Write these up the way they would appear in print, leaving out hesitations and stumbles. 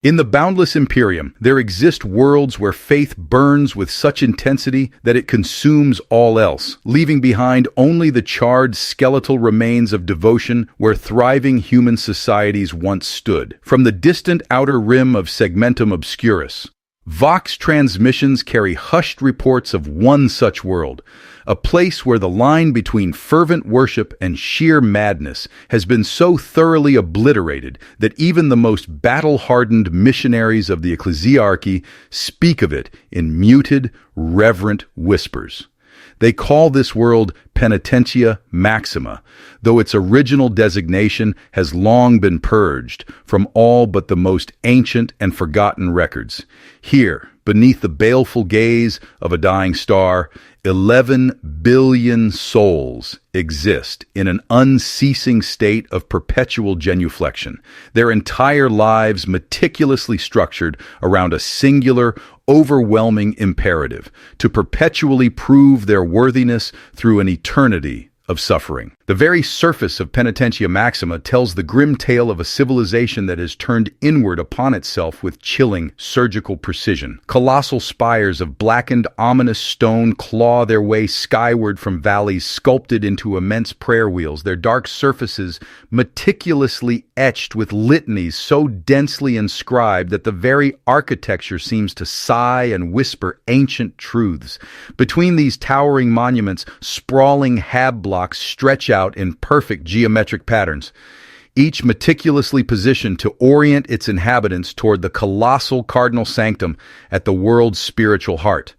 In the boundless Imperium, there exist worlds where faith burns with such intensity that it consumes all else, leaving behind only the charred skeletal remains of devotion where thriving human societies once stood. From the distant outer rim of Segmentum Obscurus, Vox transmissions carry hushed reports of one such world, a place where the line between fervent worship and sheer madness has been so thoroughly obliterated that even the most battle-hardened missionaries of the ecclesiarchy speak of it in muted, reverent whispers. They call this world Penitentia Maxima, though its original designation has long been purged from all but the most ancient and forgotten records. Here, beneath the baleful gaze of a dying star, 11 billion souls exist in an unceasing state of perpetual genuflection, their entire lives meticulously structured around a singular, overwhelming imperative to perpetually prove their worthiness through an eternity of suffering. The very surface of Penitentia Maxima tells the grim tale of a civilization that has turned inward upon itself with chilling, surgical precision. Colossal spires of blackened, ominous stone claw their way skyward from valleys sculpted into immense prayer wheels, their dark surfaces meticulously etched with litanies so densely inscribed that the very architecture seems to sigh and whisper ancient truths. Between these towering monuments, sprawling hab blocks stretch out in perfect geometric patterns, each meticulously positioned to orient its inhabitants toward the colossal cardinal sanctum at the world's spiritual heart.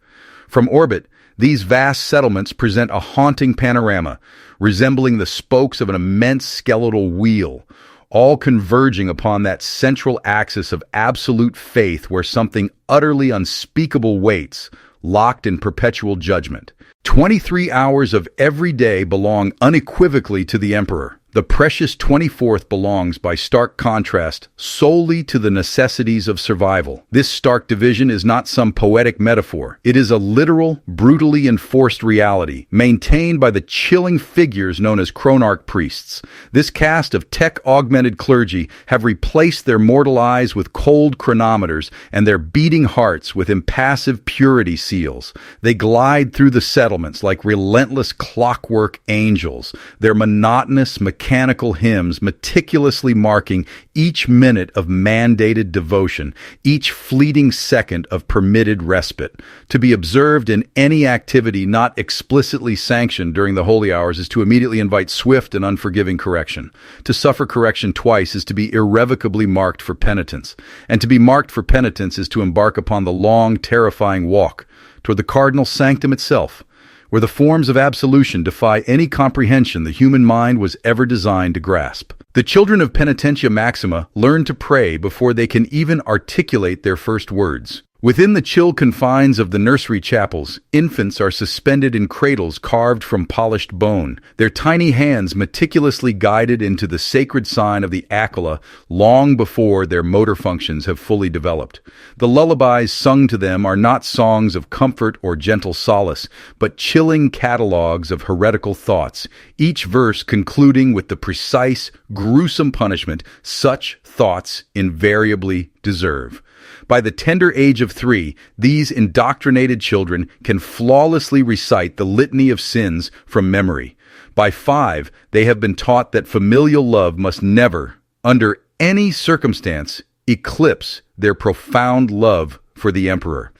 From orbit, these vast settlements present a haunting panorama, resembling the spokes of an immense skeletal wheel, all converging upon that central axis of absolute faith where something utterly unspeakable waits, locked in perpetual judgment. 23 hours of every day belong unequivocally to the Emperor. The precious 24th belongs, by stark contrast, solely to the necessities of survival. This stark division is not some poetic metaphor. It is a literal, brutally enforced reality, maintained by the chilling figures known as chronarch priests. This caste of tech-augmented clergy have replaced their mortal eyes with cold chronometers and their beating hearts with impassive purity seals. They glide through the settlements like relentless clockwork angels, their monotonous, mechanical hymns meticulously marking each minute of mandated devotion, each fleeting second of permitted respite. To be observed in any activity not explicitly sanctioned during the holy hours is to immediately invite swift and unforgiving correction. To suffer correction twice is to be irrevocably marked for penitence, and to be marked for penitence is to embark upon the long, terrifying walk toward the cardinal sanctum itself, where the forms of absolution defy any comprehension the human mind was ever designed to grasp. The children of Penitentia Maxima learn to pray before they can even articulate their first words. Within the chill confines of the nursery chapels, infants are suspended in cradles carved from polished bone, their tiny hands meticulously guided into the sacred sign of the Aquila long before their motor functions have fully developed. The lullabies sung to them are not songs of comfort or gentle solace, but chilling catalogues of heretical thoughts, each verse concluding with the precise, gruesome punishment such thoughts invariably deserve. By the tender age of 3, these indoctrinated children can flawlessly recite the litany of sins from memory. By 5, they have been taught that familial love must never, under any circumstance, eclipse their profound love for the Emperor.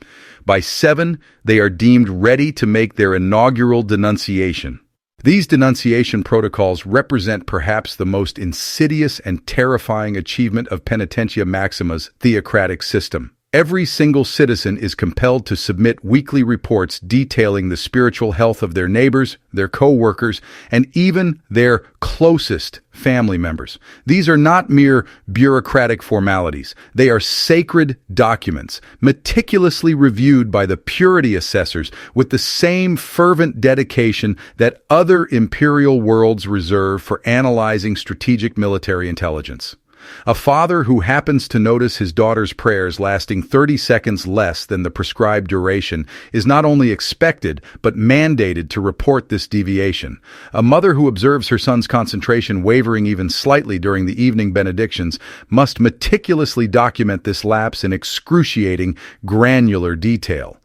By 7, they are deemed ready to make their inaugural denunciation. These denunciation protocols represent perhaps the most insidious and terrifying achievement of Penitentia Maxima's theocratic system. Every single citizen is compelled to submit weekly reports detailing the spiritual health of their neighbors, their co-workers, and even their closest family members. These are not mere bureaucratic formalities. They are sacred documents, meticulously reviewed by the purity assessors with the same fervent dedication that other imperial worlds reserve for analyzing strategic military intelligence. A father who happens to notice his daughter's prayers lasting 30 seconds less than the prescribed duration is not only expected, but mandated to report this deviation. A mother who observes her son's concentration wavering even slightly during the evening benedictions must meticulously document this lapse in excruciating, granular detail.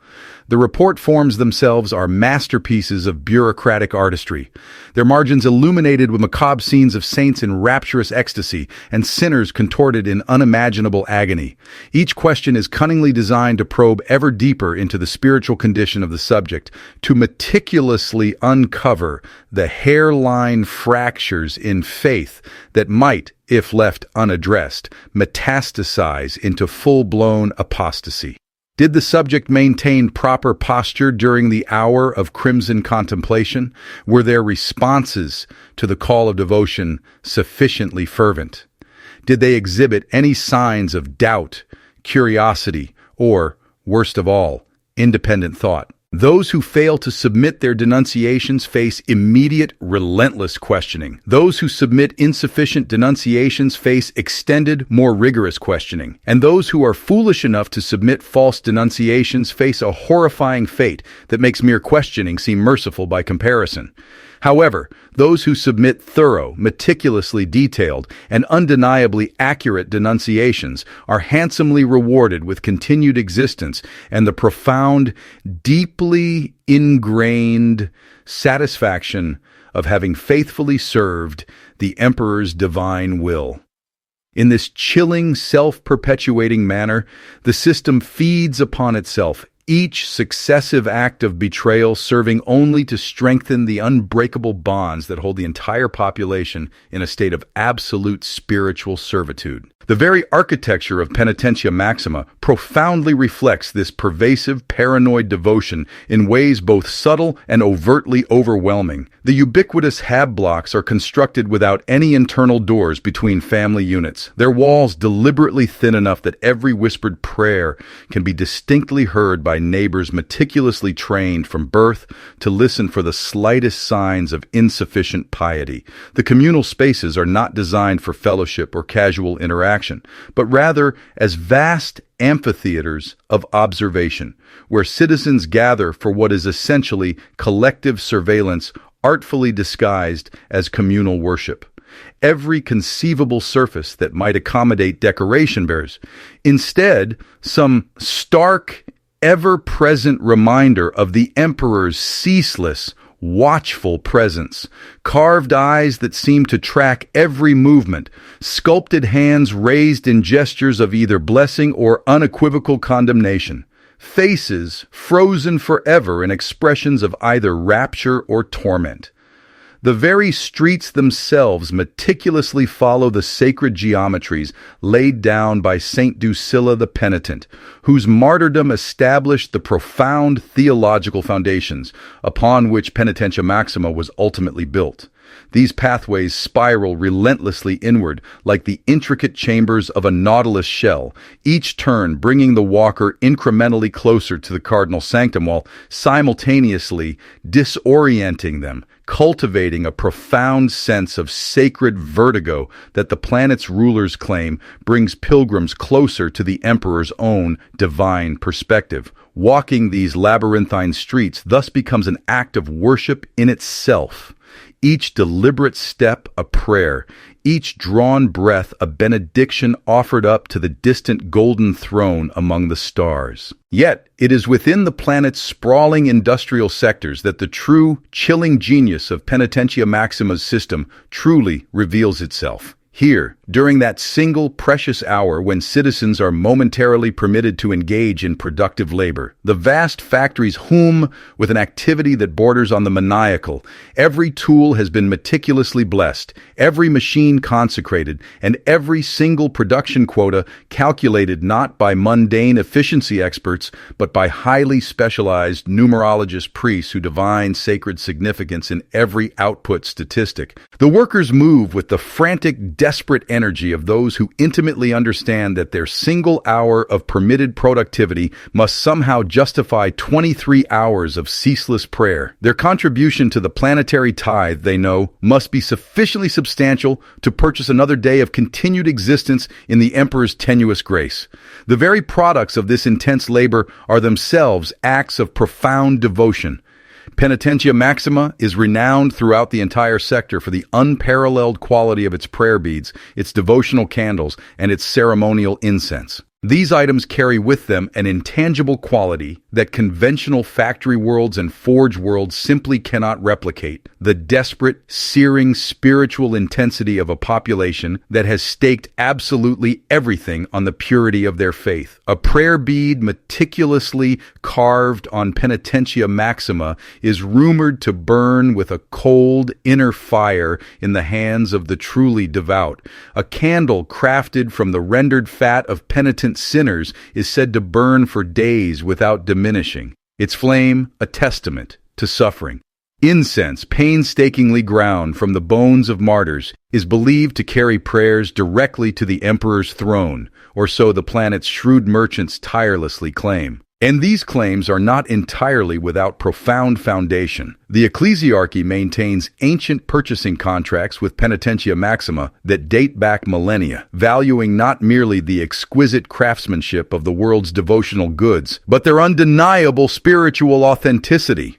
The report forms themselves are masterpieces of bureaucratic artistry, their margins illuminated with macabre scenes of saints in rapturous ecstasy and sinners contorted in unimaginable agony. Each question is cunningly designed to probe ever deeper into the spiritual condition of the subject, to meticulously uncover the hairline fractures in faith that might, if left unaddressed, metastasize into full-blown apostasy. Did the subject maintain proper posture during the hour of crimson contemplation? Were their responses to the call of devotion sufficiently fervent? Did they exhibit any signs of doubt, curiosity, or, worst of all, independent thought? Those who fail to submit their denunciations face immediate, relentless questioning. Those who submit insufficient denunciations face extended, more rigorous questioning. And those who are foolish enough to submit false denunciations face a horrifying fate that makes mere questioning seem merciful by comparison. However, those who submit thorough, meticulously detailed, and undeniably accurate denunciations are handsomely rewarded with continued existence and the profound, deeply ingrained satisfaction of having faithfully served the Emperor's divine will. In this chilling, self-perpetuating manner, the system feeds upon itself, each successive act of betrayal serving only to strengthen the unbreakable bonds that hold the entire population in a state of absolute spiritual servitude. The very architecture of Penitentia Maxima profoundly reflects this pervasive, paranoid devotion in ways both subtle and overtly overwhelming. The ubiquitous hab blocks are constructed without any internal doors between family units, their walls deliberately thin enough that every whispered prayer can be distinctly heard by neighbors meticulously trained from birth to listen for the slightest signs of insufficient piety. The communal spaces are not designed for fellowship or casual interaction, but rather as vast amphitheaters of observation, where citizens gather for what is essentially collective surveillance, artfully disguised as communal worship. Every conceivable surface that might accommodate decoration bears instead some stark, ever-present reminder of the Emperor's ceaseless, watchful presence, carved eyes that seem to track every movement, sculpted hands raised in gestures of either blessing or unequivocal condemnation, faces frozen forever in expressions of either rapture or torment. The very streets themselves meticulously follow the sacred geometries laid down by Saint Drusilla the Penitent, whose martyrdom established the profound theological foundations upon which Penitentia Maxima was ultimately built. These pathways spiral relentlessly inward like the intricate chambers of a nautilus shell, each turn bringing the walker incrementally closer to the cardinal sanctum while simultaneously disorienting them, cultivating a profound sense of sacred vertigo that the planet's rulers claim brings pilgrims closer to the Emperor's own divine perspective. Walking these labyrinthine streets thus becomes an act of worship in itself. Each deliberate step a prayer, each drawn breath a benediction offered up to the distant golden throne among the stars. Yet, it is within the planet's sprawling industrial sectors that the true, chilling genius of Penitentia Maxima's system truly reveals itself. Here, during that single precious hour when citizens are momentarily permitted to engage in productive labor, the vast factories hum with an activity that borders on the maniacal. Every tool has been meticulously blessed, every machine consecrated, and every single production quota calculated not by mundane efficiency experts, but by highly specialized numerologist priests who divine sacred significance in every output statistic. The workers move with the frantic, desperate energy of those who intimately understand that their single hour of permitted productivity must somehow justify 23 hours of ceaseless prayer. Their contribution to the planetary tithe, they know, must be sufficiently substantial to purchase another day of continued existence in the Emperor's tenuous grace. The very products of this intense labor are themselves acts of profound devotion. Penitentia Maxima is renowned throughout the entire sector for the unparalleled quality of its prayer beads, its devotional candles, and its ceremonial incense. These items carry with them an intangible quality that conventional factory worlds and forge worlds simply cannot replicate: the desperate, searing spiritual intensity of a population that has staked absolutely everything on the purity of their faith. A prayer bead meticulously carved on Penitentia Maxima is rumored to burn with a cold inner fire in the hands of the truly devout. A candle crafted from the rendered fat of penitent sinners is said to burn for days without diminishing, its flame a testament to suffering. Incense, painstakingly ground from the bones of martyrs, is believed to carry prayers directly to the Emperor's throne, or so the planet's shrewd merchants tirelessly claim. And these claims are not entirely without profound foundation. The ecclesiarchy maintains ancient purchasing contracts with Penitentia Maxima that date back millennia, valuing not merely the exquisite craftsmanship of the world's devotional goods, but their undeniable spiritual authenticity.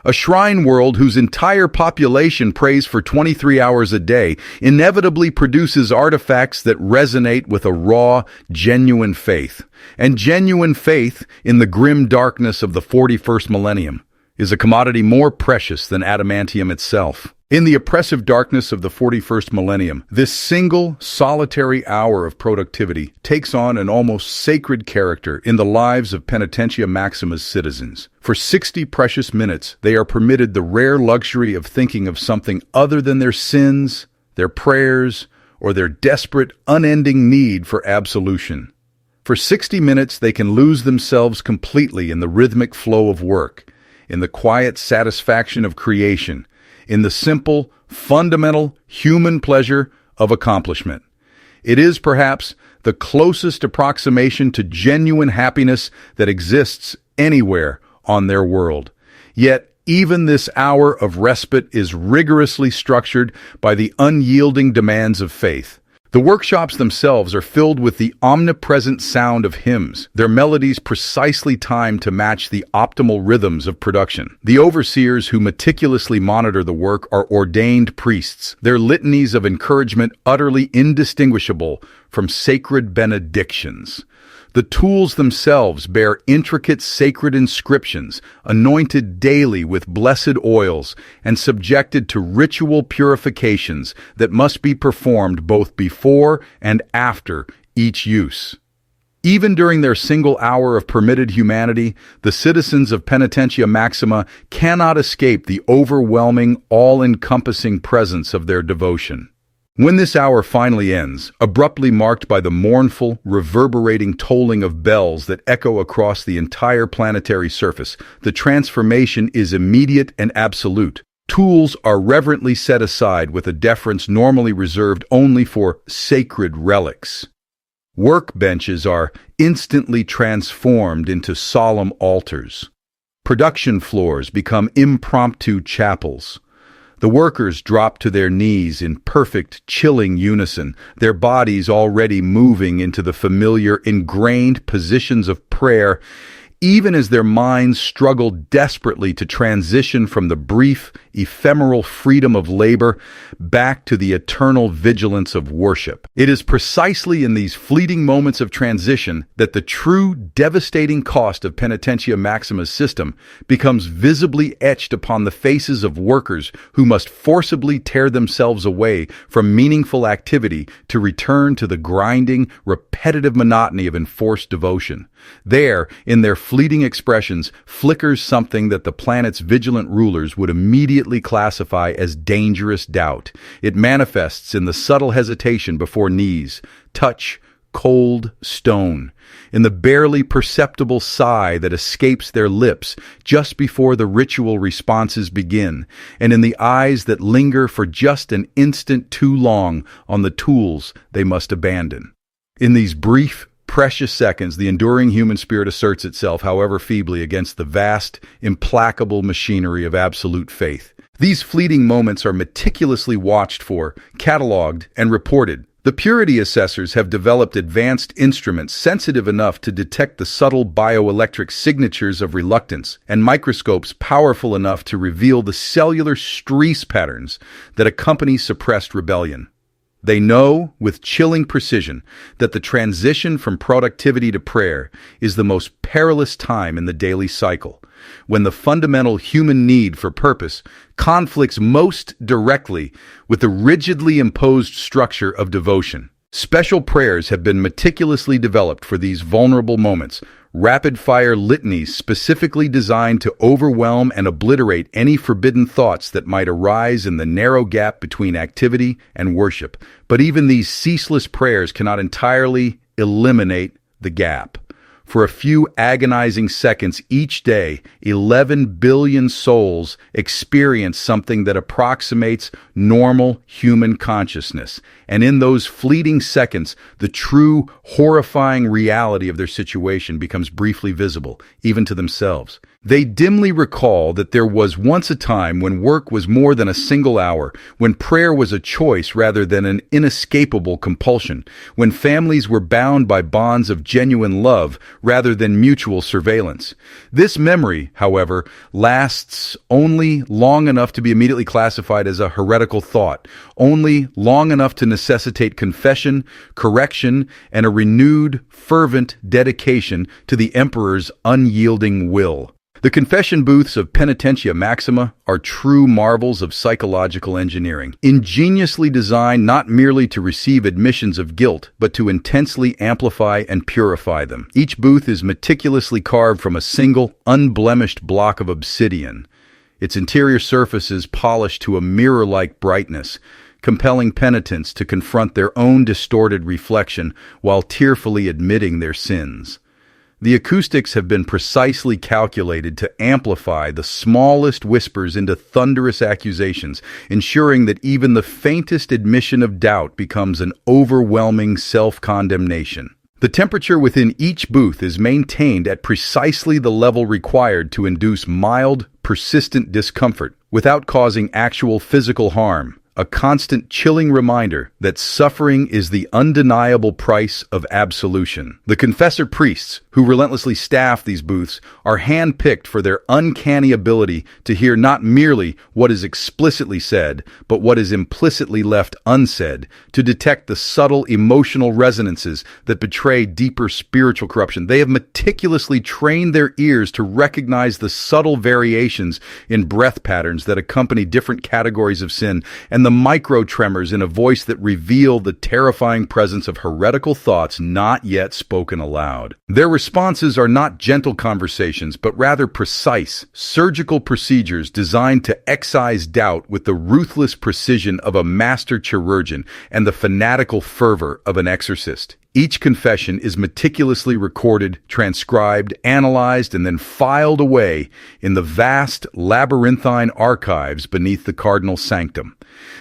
A shrine world whose entire population prays for 23 hours a day inevitably produces artifacts that resonate with a raw, genuine faith. And genuine faith, in the grim darkness of the 41st millennium, is a commodity more precious than adamantium itself. In the oppressive darkness of the 41st millennium, this single, solitary hour of productivity takes on an almost sacred character in the lives of Penitentia Maxima's citizens. For 60 precious minutes, they are permitted the rare luxury of thinking of something other than their sins, their prayers, or their desperate, unending need for absolution. For 60 minutes, they can lose themselves completely in the rhythmic flow of work, in the quiet satisfaction of creation, in the simple, fundamental human pleasure of accomplishment. It is perhaps the closest approximation to genuine happiness that exists anywhere on their world. Yet, even this hour of respite is rigorously structured by the unyielding demands of faith. The workshops themselves are filled with the omnipresent sound of hymns, their melodies precisely timed to match the optimal rhythms of production. The overseers who meticulously monitor the work are ordained priests, their litanies of encouragement utterly indistinguishable from sacred benedictions. The tools themselves bear intricate sacred inscriptions, anointed daily with blessed oils, and subjected to ritual purifications that must be performed both before and after each use. Even during their single hour of permitted humanity, the citizens of Penitentia Maxima cannot escape the overwhelming, all-encompassing presence of their devotion. When this hour finally ends, abruptly marked by the mournful, reverberating tolling of bells that echo across the entire planetary surface, the transformation is immediate and absolute. Tools are reverently set aside with a deference normally reserved only for sacred relics. Workbenches are instantly transformed into solemn altars. Production floors become impromptu chapels. The workers drop to their knees in perfect, chilling unison, their bodies already moving into the familiar, ingrained positions of prayer, even as their minds struggle desperately to transition from the brief, ephemeral freedom of labor back to the eternal vigilance of worship. It is precisely in these fleeting moments of transition that the true, devastating cost of Penitentia Maxima's system becomes visibly etched upon the faces of workers who must forcibly tear themselves away from meaningful activity to return to the grinding, repetitive monotony of enforced devotion. There, in their fleeting expressions, flickers something that the planet's vigilant rulers would immediately classify as dangerous doubt. It manifests in the subtle hesitation before knees, touch, cold stone, in the barely perceptible sigh that escapes their lips just before the ritual responses begin, and in the eyes that linger for just an instant too long on the tools they must abandon. In these brief, precious seconds, the enduring human spirit asserts itself, however feebly, against the vast, implacable machinery of absolute faith. These fleeting moments are meticulously watched for, catalogued, and reported. The purity assessors have developed advanced instruments sensitive enough to detect the subtle bioelectric signatures of reluctance, and microscopes powerful enough to reveal the cellular streaks patterns that accompany suppressed rebellion. They know, with chilling precision, that the transition from productivity to prayer is the most perilous time in the daily cycle, when the fundamental human need for purpose conflicts most directly with the rigidly imposed structure of devotion. Special prayers have been meticulously developed for these vulnerable moments, rapid-fire litanies specifically designed to overwhelm and obliterate any forbidden thoughts that might arise in the narrow gap between activity and worship. But even these ceaseless prayers cannot entirely eliminate the gap. For a few agonizing seconds each day, 11 billion souls experience something that approximates normal human consciousness. And in those fleeting seconds, the true, horrifying reality of their situation becomes briefly visible, even to themselves. They dimly recall that there was once a time when work was more than a single hour, when prayer was a choice rather than an inescapable compulsion, when families were bound by bonds of genuine love rather than mutual surveillance. This memory, however, lasts only long enough to be immediately classified as a heretical thought, only long enough to necessitate confession, correction, and a renewed, fervent dedication to the emperor's unyielding will. The confession booths of Penitentia Maxima are true marvels of psychological engineering, ingeniously designed not merely to receive admissions of guilt, but to intensely amplify and purify them. Each booth is meticulously carved from a single, unblemished block of obsidian, its interior surfaces polished to a mirror-like brightness, compelling penitents to confront their own distorted reflection while tearfully admitting their sins. The acoustics have been precisely calculated to amplify the smallest whispers into thunderous accusations, ensuring that even the faintest admission of doubt becomes an overwhelming self-condemnation. The temperature within each booth is maintained at precisely the level required to induce mild, persistent discomfort without causing actual physical harm. A constant chilling reminder that suffering is the undeniable price of absolution. The confessor priests, who relentlessly staff these booths, are hand-picked for their uncanny ability to hear not merely what is explicitly said, but what is implicitly left unsaid, to detect the subtle emotional resonances that betray deeper spiritual corruption. They have meticulously trained their ears to recognize the subtle variations in breath patterns that accompany different categories of sin, and the micro-tremors in a voice that reveal the terrifying presence of heretical thoughts not yet spoken aloud. Their responses are not gentle conversations, but rather precise, surgical procedures designed to excise doubt with the ruthless precision of a master chirurgeon and the fanatical fervor of an exorcist. Each confession is meticulously recorded, transcribed, analyzed, and then filed away in the vast labyrinthine archives beneath the cardinal sanctum.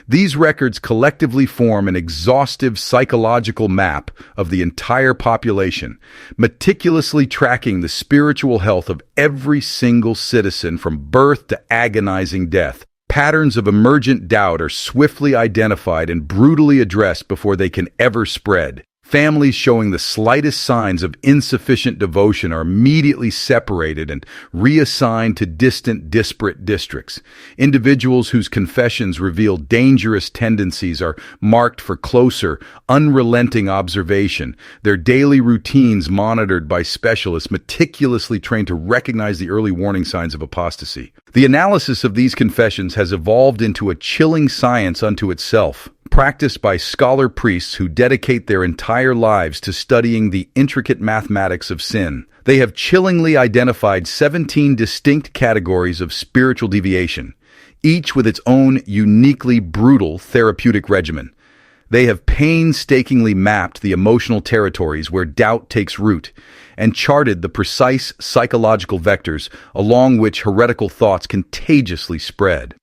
These records collectively form an exhaustive psychological map of the entire population, meticulously tracking the spiritual health of every single citizen from birth to agonizing death. Patterns of emergent doubt are swiftly identified and brutally addressed before they can ever spread. Families showing the slightest signs of insufficient devotion are immediately separated and reassigned to distant, disparate districts. Individuals whose confessions reveal dangerous tendencies are marked for closer, unrelenting observation, their daily routines monitored by specialists meticulously trained to recognize the early warning signs of apostasy. The analysis of these confessions has evolved into a chilling science unto itself, practiced by scholar priests who dedicate their entire lives to studying the intricate mathematics of sin. They have chillingly identified 17 distinct categories of spiritual deviation, each with its own uniquely brutal therapeutic regimen. They have painstakingly mapped the emotional territories where doubt takes root and charted the precise psychological vectors along which heretical thoughts contagiously spread.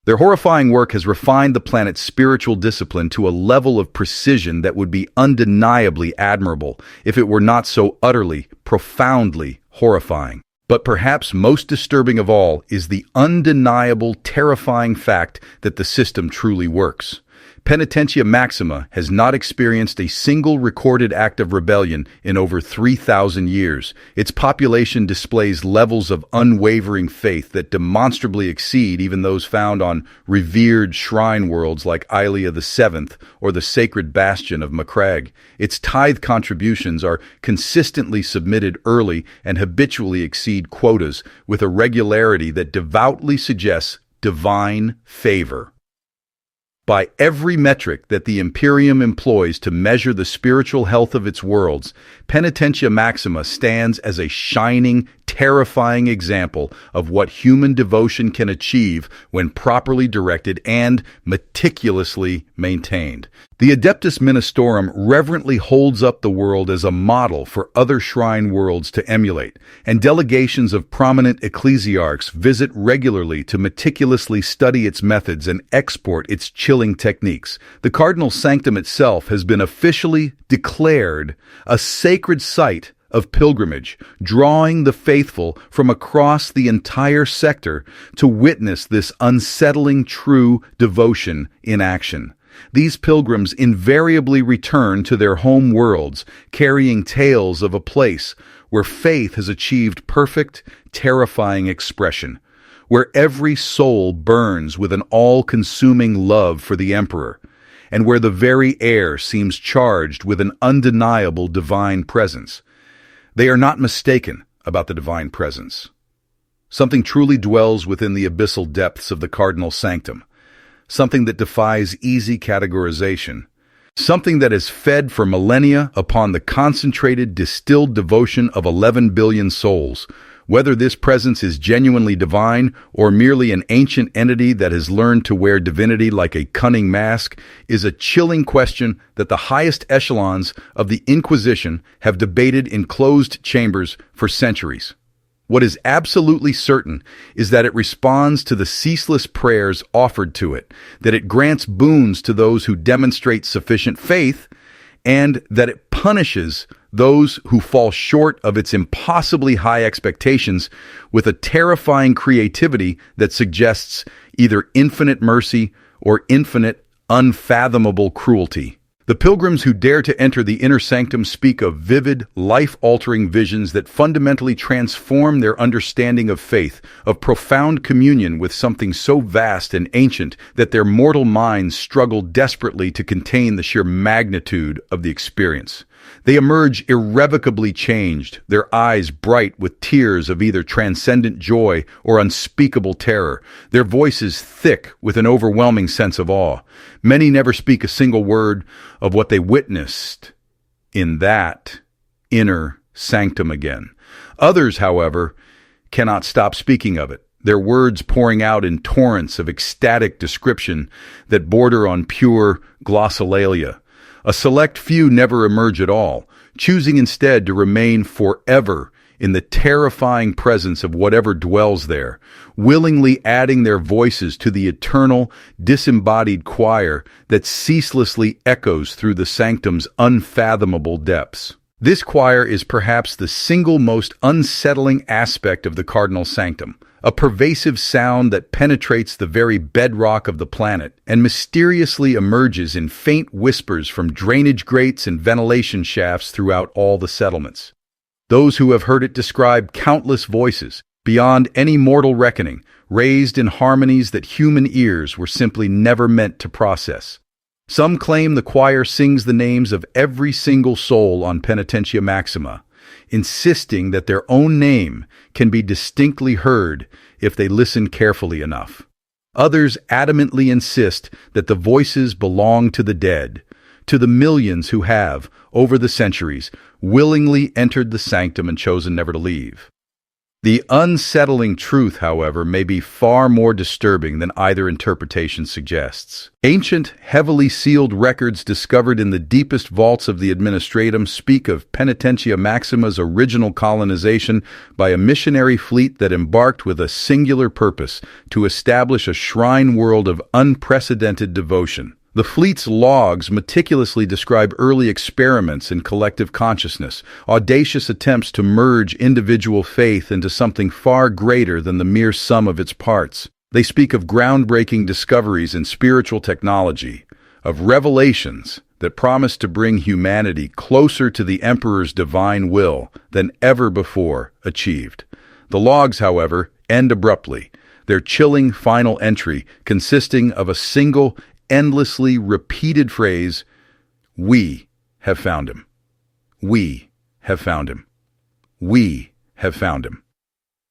Their horrifying work has refined the planet's spiritual discipline to a level of precision that would be undeniably admirable if it were not so utterly, profoundly horrifying. But perhaps most disturbing of all is the undeniable, terrifying fact that the system truly works. Penitentia Maxima has not experienced a single recorded act of rebellion in over 3,000 years. Its population displays levels of unwavering faith that demonstrably exceed even those found on revered shrine worlds like Ilia VII or the sacred bastion of Macragge. Its tithe contributions are consistently submitted early and habitually exceed quotas with a regularity that devoutly suggests divine favor. By every metric that the Imperium employs to measure the spiritual health of its worlds, Penitentia Maxima stands as a shining, terrifying example of what human devotion can achieve when properly directed and meticulously maintained. The Adeptus Ministorum reverently holds up the world as a model for other shrine worlds to emulate, and delegations of prominent ecclesiarchs visit regularly to meticulously study its methods and export its chilling techniques. The Cardinal Sanctum itself has been officially declared a sacred site of pilgrimage, drawing the faithful from across the entire sector to witness this unsettling true devotion in action. These pilgrims invariably return to their home worlds, carrying tales of a place where faith has achieved perfect, terrifying expression, where every soul burns with an all-consuming love for the Emperor, and where the very air seems charged with an undeniable divine presence. They are not mistaken about the divine presence. Something truly dwells within the abyssal depths of the Cardinal Sanctum, something that defies easy categorization, something that has fed for millennia upon the concentrated, distilled devotion of 11 billion souls. Whether this presence is genuinely divine or merely an ancient entity that has learned to wear divinity like a cunning mask is a chilling question that the highest echelons of the Inquisition have debated in closed chambers for centuries. What is absolutely certain is that it responds to the ceaseless prayers offered to it, that it grants boons to those who demonstrate sufficient faith, and that it punishes those who fall short of its impossibly high expectations with a terrifying creativity that suggests either infinite mercy or infinite, unfathomable cruelty. The pilgrims who dare to enter the inner sanctum speak of vivid, life-altering visions that fundamentally transform their understanding of faith, of profound communion with something so vast and ancient that their mortal minds struggle desperately to contain the sheer magnitude of the experience. They emerge irrevocably changed, their eyes bright with tears of either transcendent joy or unspeakable terror, their voices thick with an overwhelming sense of awe. Many never speak a single word of what they witnessed in that inner sanctum again. Others, however, cannot stop speaking of it, their words pouring out in torrents of ecstatic description that border on pure glossolalia. A select few never emerge at all, choosing instead to remain forever in the terrifying presence of whatever dwells there, willingly adding their voices to the eternal, disembodied choir that ceaselessly echoes through the sanctum's unfathomable depths. This choir is perhaps the single most unsettling aspect of the Cardinal Sanctum, a pervasive sound that penetrates the very bedrock of the planet and mysteriously emerges in faint whispers from drainage grates and ventilation shafts throughout all the settlements. Those who have heard it describe countless voices, beyond any mortal reckoning, raised in harmonies that human ears were simply never meant to process. Some claim the choir sings the names of every single soul on Penitentia Maxima, insisting that their own name can be distinctly heard if they listen carefully enough. Others adamantly insist that the voices belong to the dead, to the millions who have, over the centuries, willingly entered the sanctum and chosen never to leave. The unsettling truth, however, may be far more disturbing than either interpretation suggests. Ancient, heavily sealed records discovered in the deepest vaults of the Administratum speak of Penitentia Maxima's original colonization by a missionary fleet that embarked with a singular purpose: to establish a shrine world of unprecedented devotion. The fleet's logs meticulously describe early experiments in collective consciousness, audacious attempts to merge individual faith into something far greater than the mere sum of its parts. They speak of groundbreaking discoveries in spiritual technology, of revelations that promise to bring humanity closer to the Emperor's divine will than ever before achieved. The logs, however, end abruptly, their chilling final entry consisting of a single, endlessly repeated phrase: "We have found him. We have found him. We have found him."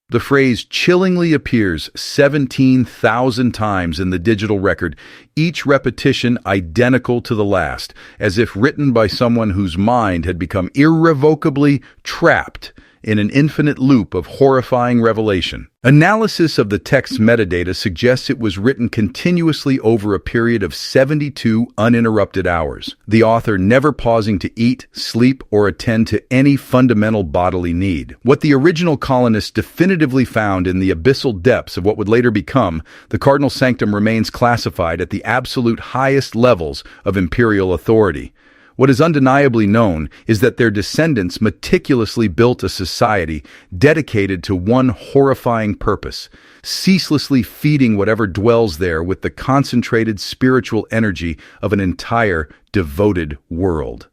The phrase chillingly appears 17,000 times in the digital record, each repetition identical to the last, as if written by someone whose mind had become irrevocably trapped in an infinite loop of horrifying revelation. Analysis of the text's metadata suggests it was written continuously over a period of 72 uninterrupted hours, the author never pausing to eat, sleep, or attend to any fundamental bodily need. What the original colonists definitively found in the abyssal depths of what would later become the Cardinal Sanctum remains classified at the absolute highest levels of imperial authority. What is undeniably known is that their descendants meticulously built a society dedicated to one horrifying purpose, ceaselessly feeding whatever dwells there with the concentrated spiritual energy of an entire devoted world.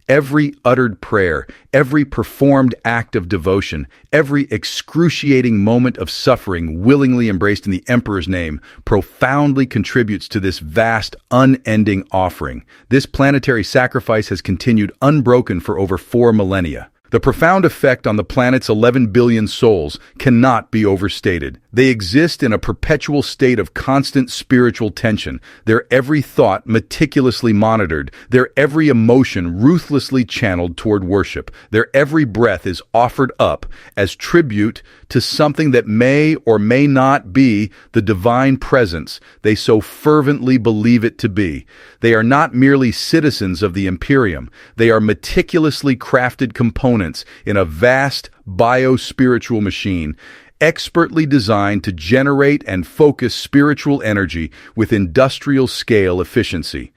Every uttered prayer, every performed act of devotion, every excruciating moment of suffering willingly embraced in the Emperor's name profoundly contributes to this vast, unending offering. This planetary sacrifice has continued unbroken for over 4 millennia. The profound effect on the planet's 11 billion souls cannot be overstated. They exist in a perpetual state of constant spiritual tension, their every thought meticulously monitored, their every emotion ruthlessly channeled toward worship. Their every breath is offered up as tribute to something that may or may not be the divine presence they so fervently believe it to be. They are not merely citizens of the Imperium. They are meticulously crafted components in a vast bio-spiritual machine, expertly designed to generate and focus spiritual energy with industrial scale efficiency.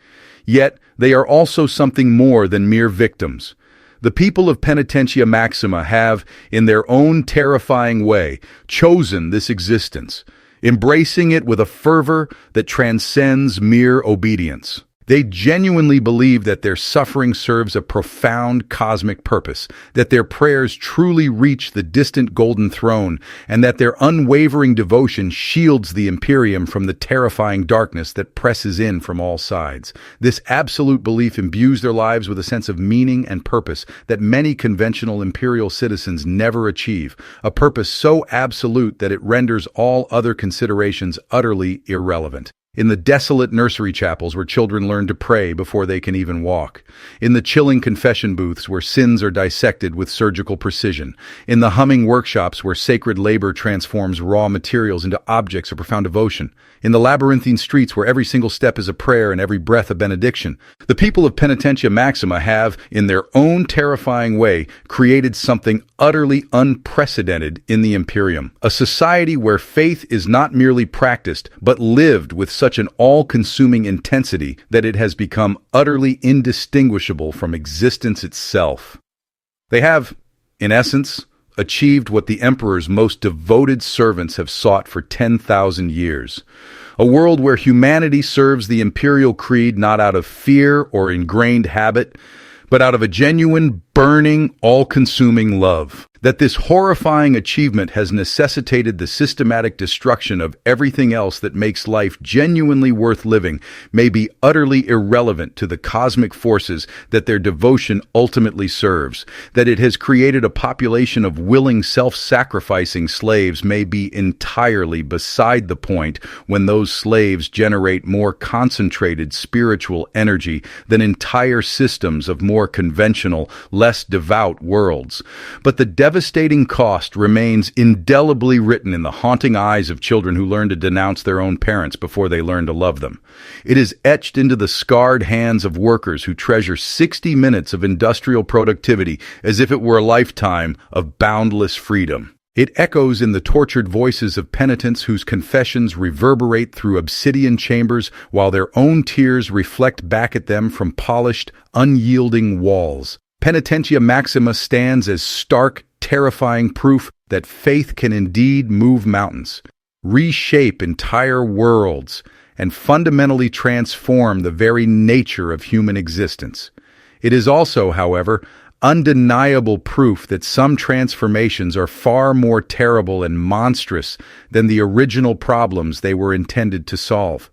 Yet, they are also something more than mere victims. The people of Penitentia Maxima have, in their own terrifying way, chosen this existence, embracing it with a fervor that transcends mere obedience. They genuinely believe that their suffering serves a profound cosmic purpose, that their prayers truly reach the distant golden throne, and that their unwavering devotion shields the Imperium from the terrifying darkness that presses in from all sides. This absolute belief imbues their lives with a sense of meaning and purpose that many conventional Imperial citizens never achieve, a purpose so absolute that it renders all other considerations utterly irrelevant. In the desolate nursery chapels where children learn to pray before they can even walk. In the chilling confession booths where sins are dissected with surgical precision. In the humming workshops where sacred labor transforms raw materials into objects of profound devotion. In the labyrinthine streets where every single step is a prayer and every breath a benediction. The people of Penitentia Maxima have, in their own terrifying way, created something utterly unprecedented in the Imperium. A society where faith is not merely practiced, but lived with such an all-consuming intensity that it has become utterly indistinguishable from existence itself. They have, in essence, achieved what the Emperor's most devoted servants have sought for 10,000 years. A world where humanity serves the imperial creed not out of fear or ingrained habit, but out of a genuine, burning, all-consuming love. That this horrifying achievement has necessitated the systematic destruction of everything else that makes life genuinely worth living may be utterly irrelevant to the cosmic forces that their devotion ultimately serves. That it has created a population of willing, self-sacrificing slaves may be entirely beside the point when those slaves generate more concentrated spiritual energy than entire systems of more conventional, less less devout worlds. But the devastating cost remains indelibly written in the haunting eyes of children who learn to denounce their own parents before they learn to love them. It is etched into the scarred hands of workers who treasure 60 minutes of industrial productivity as if it were a lifetime of boundless freedom. It echoes in the tortured voices of penitents whose confessions reverberate through obsidian chambers while their own tears reflect back at them from polished, unyielding walls. Penitentia Maxima stands as stark, terrifying proof that faith can indeed move mountains, reshape entire worlds, and fundamentally transform the very nature of human existence. It is also, however, undeniable proof that some transformations are far more terrible and monstrous than the original problems they were intended to solve.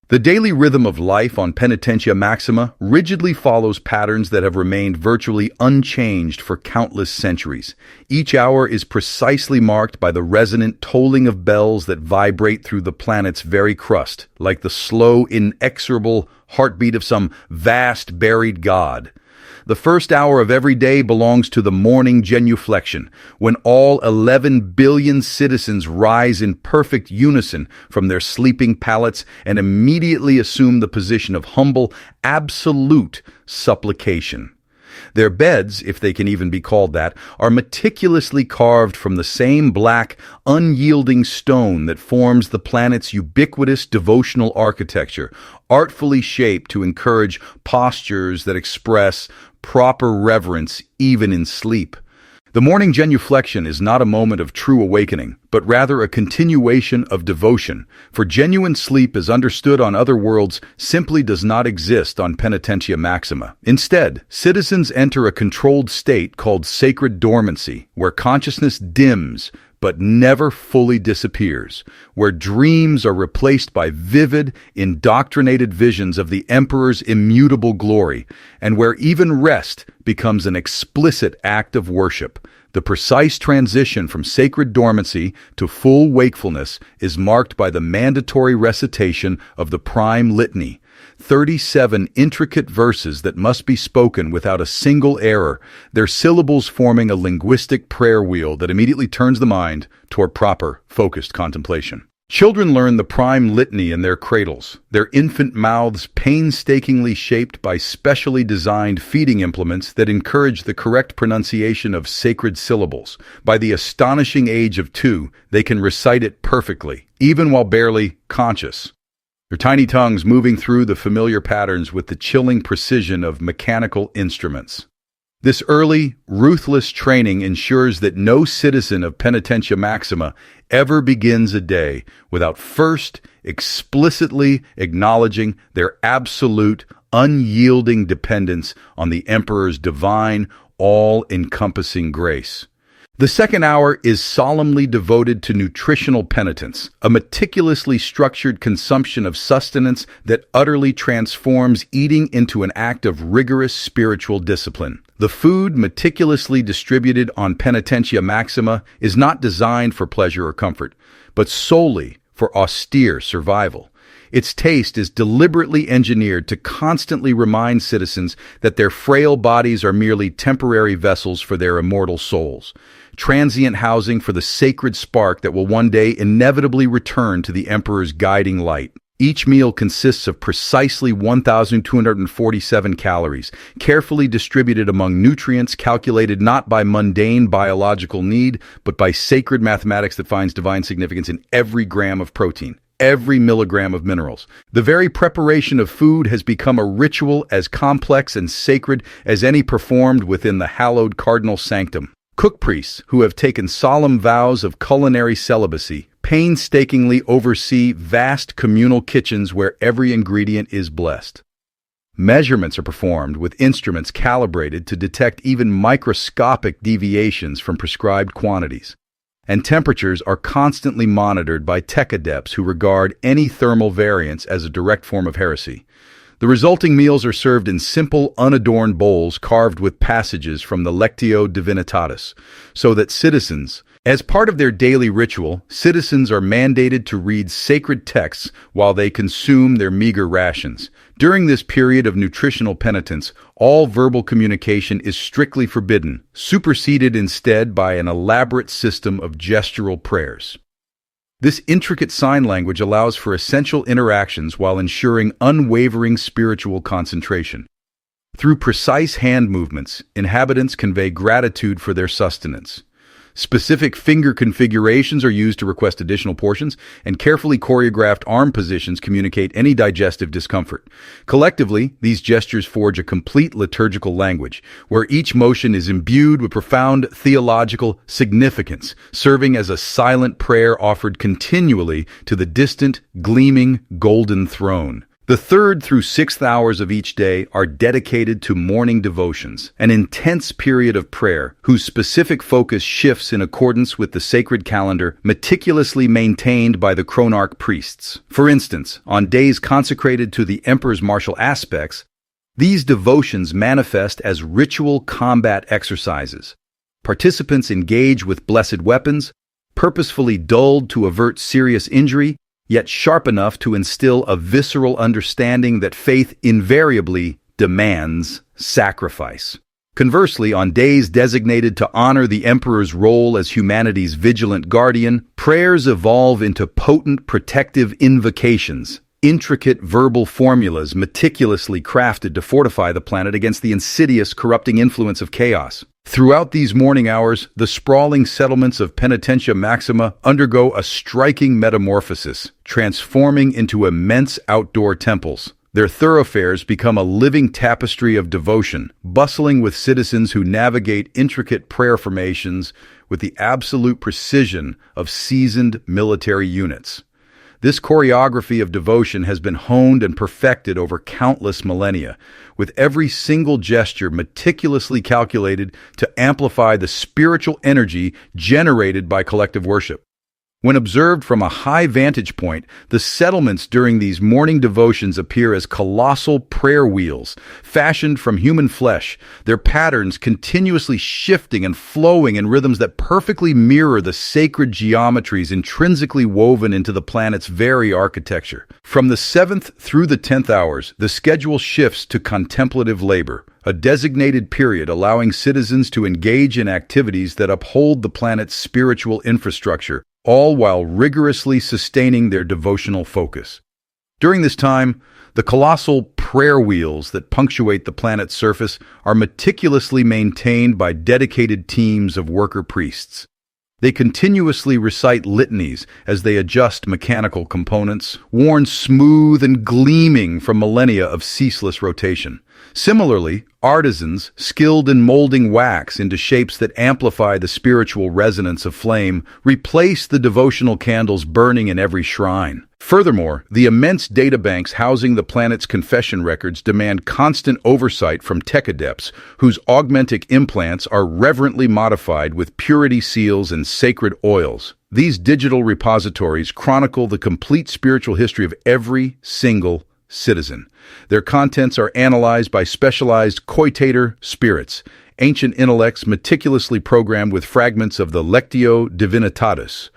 The daily rhythm of life on Penitentia Maxima rigidly follows patterns that have remained virtually unchanged for countless centuries. Each hour is precisely marked by the resonant tolling of bells that vibrate through the planet's very crust, like the slow, inexorable heartbeat of some vast, buried god. The first hour of every day belongs to the morning genuflection, when all 11 billion citizens rise in perfect unison from their sleeping pallets and immediately assume the position of humble, absolute supplication. Their beds, if they can even be called that, are meticulously carved from the same black, unyielding stone that forms the planet's ubiquitous devotional architecture, artfully shaped to encourage postures that express proper reverence even in sleep. The morning genuflection is not a moment of true awakening, but rather a continuation of devotion, for genuine sleep as understood on other worlds simply does not exist on Penitentia Maxima. Instead, citizens enter a controlled state called sacred dormancy, where consciousness dims but never fully disappears, where dreams are replaced by vivid, indoctrinated visions of the Emperor's immutable glory, and where even rest becomes an explicit act of worship. The precise transition from sacred dormancy to full wakefulness is marked by the mandatory recitation of the Prime Litany, 37 intricate verses that must be spoken without a single error, their syllables forming a linguistic prayer wheel that immediately turns the mind toward proper, focused contemplation. Children learn the Prime Litany in their cradles, their infant mouths painstakingly shaped by specially designed feeding implements that encourage the correct pronunciation of sacred syllables. By the astonishing age of 2, they can recite it perfectly, even while barely conscious, their tiny tongues moving through the familiar patterns with the chilling precision of mechanical instruments. This early, ruthless training ensures that no citizen of Penitentia Maxima ever begins a day without first explicitly acknowledging their absolute, unyielding dependence on the Emperor's divine, all-encompassing grace. The second hour is solemnly devoted to nutritional penitence, a meticulously structured consumption of sustenance that utterly transforms eating into an act of rigorous spiritual discipline. The food meticulously distributed on Penitentia Maxima is not designed for pleasure or comfort, but solely for austere survival. Its taste is deliberately engineered to constantly remind citizens that their frail bodies are merely temporary vessels for their immortal souls, transient housing for the sacred spark that will one day inevitably return to the Emperor's guiding light. Each meal consists of precisely 1,247 calories, carefully distributed among nutrients calculated not by mundane biological need, but by sacred mathematics that finds divine significance in every gram of protein, every milligram of minerals. The very preparation of food has become a ritual as complex and sacred as any performed within the hallowed cardinal sanctum. Cook priests, who have taken solemn vows of culinary celibacy, painstakingly oversee vast communal kitchens where every ingredient is blessed. Measurements are performed with instruments calibrated to detect even microscopic deviations from prescribed quantities. And temperatures are constantly monitored by tech adepts who regard any thermal variance as a direct form of heresy. The resulting meals are served in simple, unadorned bowls carved with passages from the Lectio Divinitatis, so that citizens, As part of their daily ritual, citizens are mandated to read sacred texts while they consume their meager rations. During this period of nutritional penitence, all verbal communication is strictly forbidden, superseded instead by an elaborate system of gestural prayers. This intricate sign language allows for essential interactions while ensuring unwavering spiritual concentration. Through precise hand movements, inhabitants convey gratitude for their sustenance. Specific finger configurations are used to request additional portions, and carefully choreographed arm positions communicate any digestive discomfort. Collectively, these gestures forge a complete liturgical language, where each motion is imbued with profound theological significance, serving as a silent prayer offered continually to the distant, gleaming, golden throne. The 3rd through 6th hours of each day are dedicated to morning devotions, an intense period of prayer whose specific focus shifts in accordance with the sacred calendar meticulously maintained by the chronarch priests. For instance, on days consecrated to the emperor's martial aspects, these devotions manifest as ritual combat exercises. Participants engage with blessed weapons, purposefully dulled to avert serious injury, yet sharp enough to instill a visceral understanding that faith invariably demands sacrifice. Conversely, on days designated to honor the emperor's role as humanity's vigilant guardian, prayers evolve into potent protective invocations, intricate verbal formulas meticulously crafted to fortify the planet against the insidious, corrupting influence of chaos. Throughout these morning hours, the sprawling settlements of Penitentia Maxima undergo a striking metamorphosis, transforming into immense outdoor temples. Their thoroughfares become a living tapestry of devotion, bustling with citizens who navigate intricate prayer formations with the absolute precision of seasoned military units. This choreography of devotion has been honed and perfected over countless millennia, with every single gesture meticulously calculated to amplify the spiritual energy generated by collective worship. When observed from a high vantage point, the settlements during these morning devotions appear as colossal prayer wheels, fashioned from human flesh, their patterns continuously shifting and flowing in rhythms that perfectly mirror the sacred geometries intrinsically woven into the planet's very architecture. From the 7th through the 10th hours, the schedule shifts to contemplative labor, a designated period allowing citizens to engage in activities that uphold the planet's spiritual infrastructure, all while rigorously sustaining their devotional focus. During this time, the colossal prayer wheels that punctuate the planet's surface are meticulously maintained by dedicated teams of worker priests. They continuously recite litanies as they adjust mechanical components, worn smooth and gleaming from millennia of ceaseless rotation. Similarly, artisans, skilled in molding wax into shapes that amplify the spiritual resonance of flame, replace the devotional candles burning in every shrine. Furthermore, the immense databanks housing the planet's confession records demand constant oversight from tech adepts, whose augmentic implants are reverently modified with purity seals and sacred oils. These digital repositories chronicle the complete spiritual history of every single citizen. Their contents are analyzed by specialized coitator spirits, ancient intellects meticulously programmed with fragments of the Lectio Divinitatis.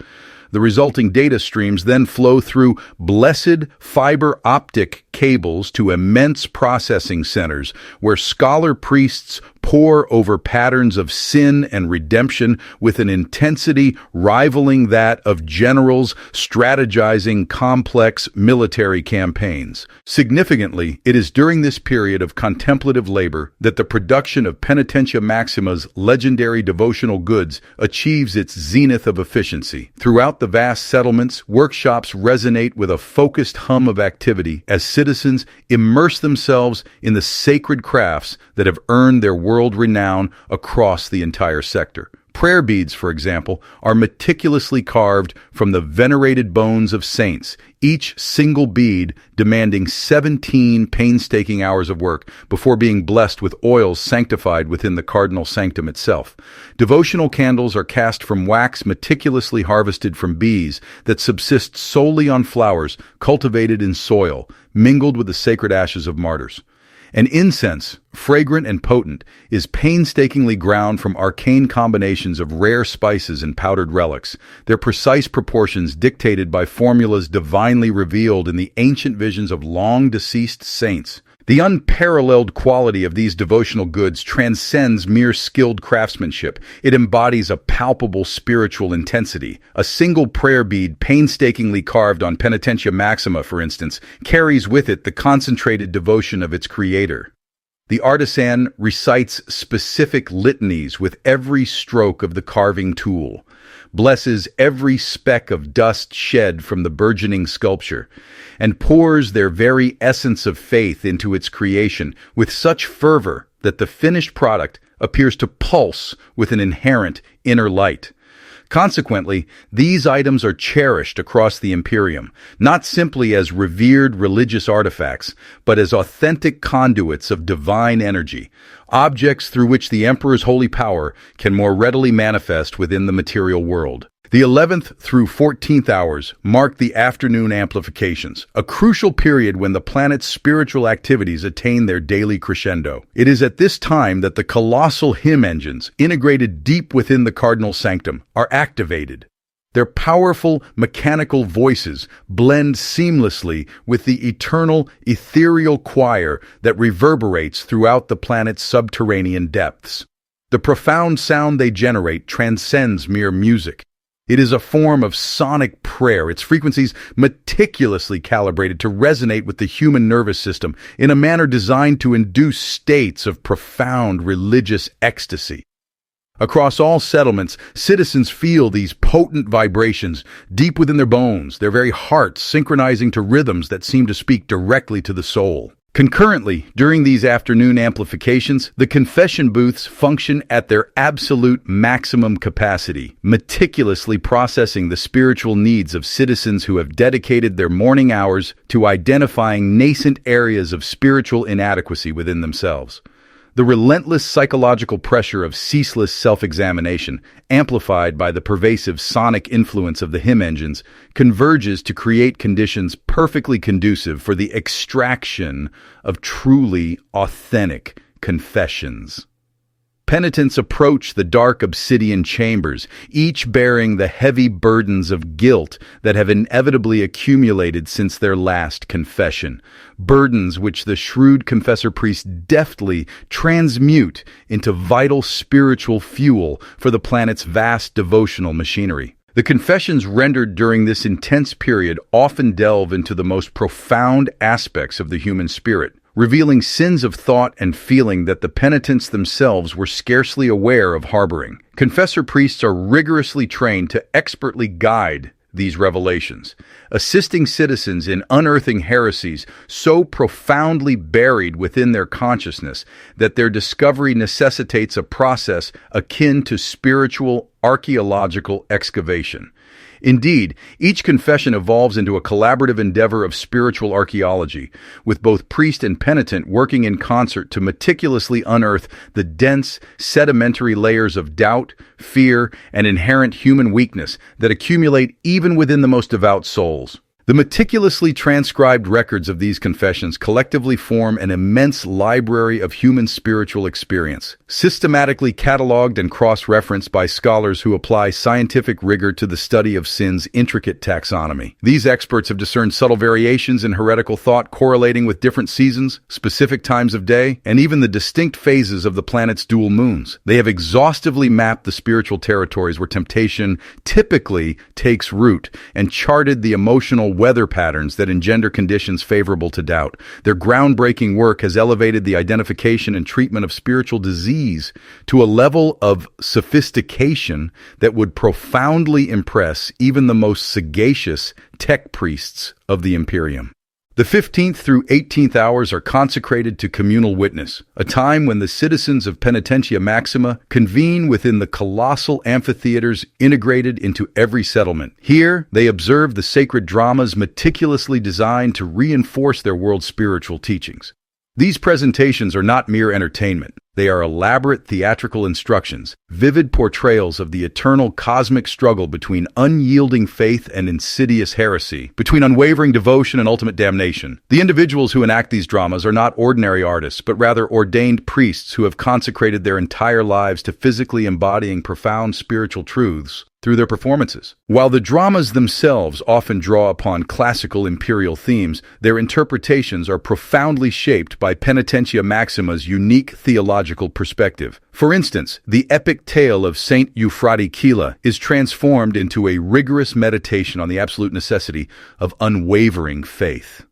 The resulting data streams then flow through blessed fiber optic cables to immense processing centers where scholar priests pore over patterns of sin and redemption with an intensity rivaling that of generals strategizing complex military campaigns. Significantly, it is during this period of contemplative labor that the production of Penitentia Maxima's legendary devotional goods achieves its zenith of efficiency. Throughout the vast settlements, workshops resonate with a focused hum of activity as citizens immerse themselves in the sacred crafts that have earned their world renown across the entire sector. Prayer beads, for example, are meticulously carved from the venerated bones of saints, each single bead demanding 17 painstaking hours of work before being blessed with oils sanctified within the cardinal sanctum itself. Devotional candles are cast from wax meticulously harvested from bees that subsist solely on flowers cultivated in soil, mingled with the sacred ashes of martyrs. And incense, fragrant and potent, is painstakingly ground from arcane combinations of rare spices and powdered relics, their precise proportions dictated by formulas divinely revealed in the ancient visions of long-deceased saints. The unparalleled quality of these devotional goods transcends mere skilled craftsmanship. It embodies a palpable spiritual intensity. A single prayer bead, painstakingly carved on Penitentia Maxima, for instance, carries with it the concentrated devotion of its creator. The artisan recites specific litanies with every stroke of the carving tool, blesses every speck of dust shed from the burgeoning sculpture, and pours their very essence of faith into its creation with such fervor that the finished product appears to pulse with an inherent inner light. Consequently, these items are cherished across the Imperium, not simply as revered religious artifacts, but as authentic conduits of divine energy, objects through which the Emperor's holy power can more readily manifest within the material world. The 11th through 14th hours mark the afternoon amplifications, a crucial period when the planet's spiritual activities attain their daily crescendo. It is at this time that the colossal hymn engines, integrated deep within the cardinal sanctum, are activated. Their powerful mechanical voices blend seamlessly with the eternal, ethereal choir that reverberates throughout the planet's subterranean depths. The profound sound they generate transcends mere music. It is a form of sonic prayer, its frequencies meticulously calibrated to resonate with the human nervous system in a manner designed to induce states of profound religious ecstasy. Across all settlements, citizens feel these potent vibrations deep within their bones, their very hearts synchronizing to rhythms that seem to speak directly to the soul. Concurrently, during these afternoon amplifications, the confession booths function at their absolute maximum capacity, meticulously processing the spiritual needs of citizens who have dedicated their morning hours to identifying nascent areas of spiritual inadequacy within themselves. The relentless psychological pressure of ceaseless self-examination, amplified by the pervasive sonic influence of the hymn engines, converges to create conditions perfectly conducive for the extraction of truly authentic confessions. Penitents approach the dark obsidian chambers, each bearing the heavy burdens of guilt that have inevitably accumulated since their last confession, burdens which the shrewd confessor-priests deftly transmute into vital spiritual fuel for the planet's vast devotional machinery. The confessions rendered during this intense period often delve into the most profound aspects of the human spirit, revealing sins of thought and feeling that the penitents themselves were scarcely aware of harboring. Confessor priests are rigorously trained to expertly guide these revelations, assisting citizens in unearthing heresies so profoundly buried within their consciousness that their discovery necessitates a process akin to spiritual archaeological excavation. Indeed, each confession evolves into a collaborative endeavor of spiritual archaeology, with both priest and penitent working in concert to meticulously unearth the dense, sedimentary layers of doubt, fear, and inherent human weakness that accumulate even within the most devout souls. The meticulously transcribed records of these confessions collectively form an immense library of human spiritual experience, systematically cataloged and cross-referenced by scholars who apply scientific rigor to the study of sin's intricate taxonomy. These experts have discerned subtle variations in heretical thought correlating with different seasons, specific times of day, and even the distinct phases of the planet's dual moons. They have exhaustively mapped the spiritual territories where temptation typically takes root and charted the emotional weather patterns that engender conditions favorable to doubt. Their groundbreaking work has elevated the identification and treatment of spiritual disease to a level of sophistication that would profoundly impress even the most sagacious tech priests of the Imperium. The 15th through 18th hours are consecrated to communal witness, a time when the citizens of Penitentia Maxima convene within the colossal amphitheaters integrated into every settlement. Here, they observe the sacred dramas meticulously designed to reinforce their world's spiritual teachings. These presentations are not mere entertainment. They are elaborate theatrical instructions, vivid portrayals of the eternal cosmic struggle between unyielding faith and insidious heresy, between unwavering devotion and ultimate damnation. The individuals who enact these dramas are not ordinary artists, but rather ordained priests who have consecrated their entire lives to physically embodying profound spiritual truths through their performances. While the dramas themselves often draw upon classical imperial themes, their interpretations are profoundly shaped by Penitentia Maxima's unique theological perspective. For instance, the epic tale of Saint Euphrates is transformed into a rigorous meditation on the absolute necessity of unwavering faith.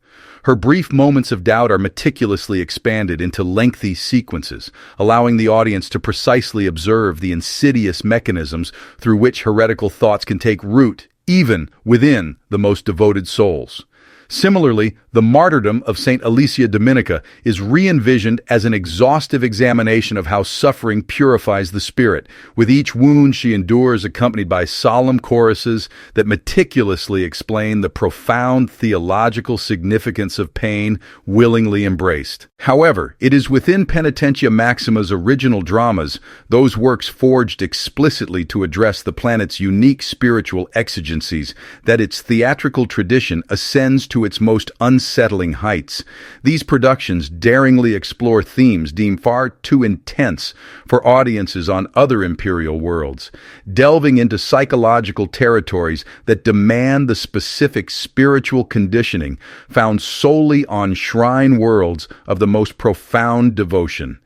Her brief moments of doubt are meticulously expanded into lengthy sequences, allowing the audience to precisely observe the insidious mechanisms through which heretical thoughts can take root, even within the most devoted souls. Similarly, the martyrdom of St. Alicia Dominica is re-envisioned as an exhaustive examination of how suffering purifies the spirit, with each wound she endures accompanied by solemn choruses that meticulously explain the profound theological significance of pain willingly embraced. However, it is within Penitentia Maxima's original dramas, those works forged explicitly to address the planet's unique spiritual exigencies, that its theatrical tradition ascends to its most unsettling heights. These productions daringly explore themes deemed far too intense for audiences on other imperial worlds, delving into psychological territories that demand the specific spiritual conditioning found solely on shrine worlds of the most profound devotion.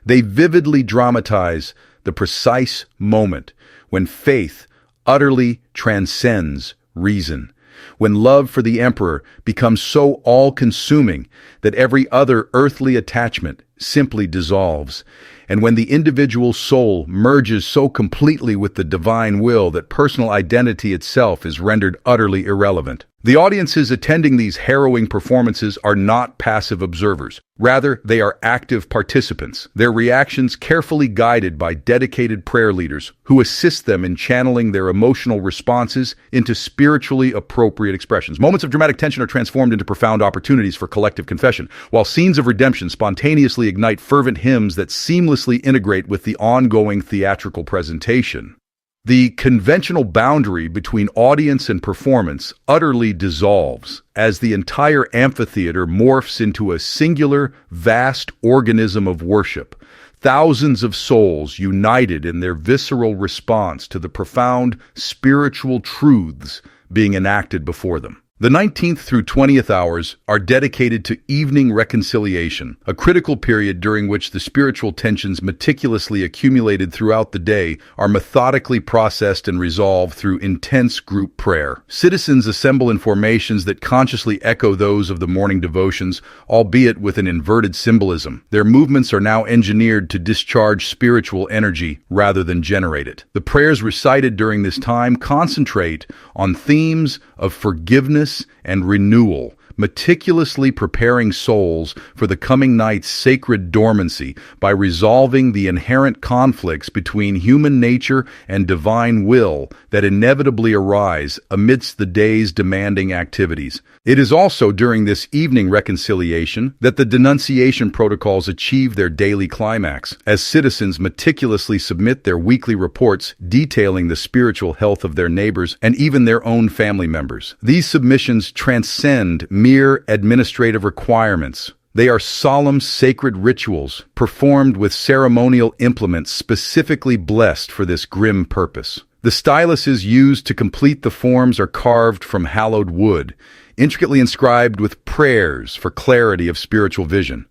They vividly dramatize the precise moment when faith utterly transcends reason, when love for the Emperor becomes so all-consuming that every other earthly attachment simply dissolves, and when the individual soul merges so completely with the divine will that personal identity itself is rendered utterly irrelevant. The audiences attending these harrowing performances are not passive observers. Rather, they are active participants, their reactions carefully guided by dedicated prayer leaders who assist them in channeling their emotional responses into spiritually appropriate expressions. Moments of dramatic tension are transformed into profound opportunities for collective confession, while scenes of redemption spontaneously ignite fervent hymns that seamlessly integrate with the ongoing theatrical presentation. The conventional boundary between audience and performance utterly dissolves as the entire amphitheater morphs into a singular, vast organism of worship, thousands of souls united in their visceral response to the profound spiritual truths being enacted before them. The 19th through 20th hours are dedicated to evening reconciliation, a critical period during which the spiritual tensions meticulously accumulated throughout the day are methodically processed and resolved through intense group prayer. Citizens assemble in formations that consciously echo those of the morning devotions, albeit with an inverted symbolism. Their movements are now engineered to discharge spiritual energy rather than generate it. The prayers recited during this time concentrate on themes of forgiveness and renewal, meticulously preparing souls for the coming night's sacred dormancy by resolving the inherent conflicts between human nature and divine will that inevitably arise amidst the day's demanding activities. It is also during this evening reconciliation that the denunciation protocols achieve their daily climax, as citizens meticulously submit their weekly reports detailing the spiritual health of their neighbors and even their own family members. These submissions transcend mere administrative requirements. They are solemn, sacred rituals performed with ceremonial implements specifically blessed for this grim purpose. The styluses used to complete the forms are carved from hallowed wood, intricately inscribed with prayers for clarity of spiritual vision.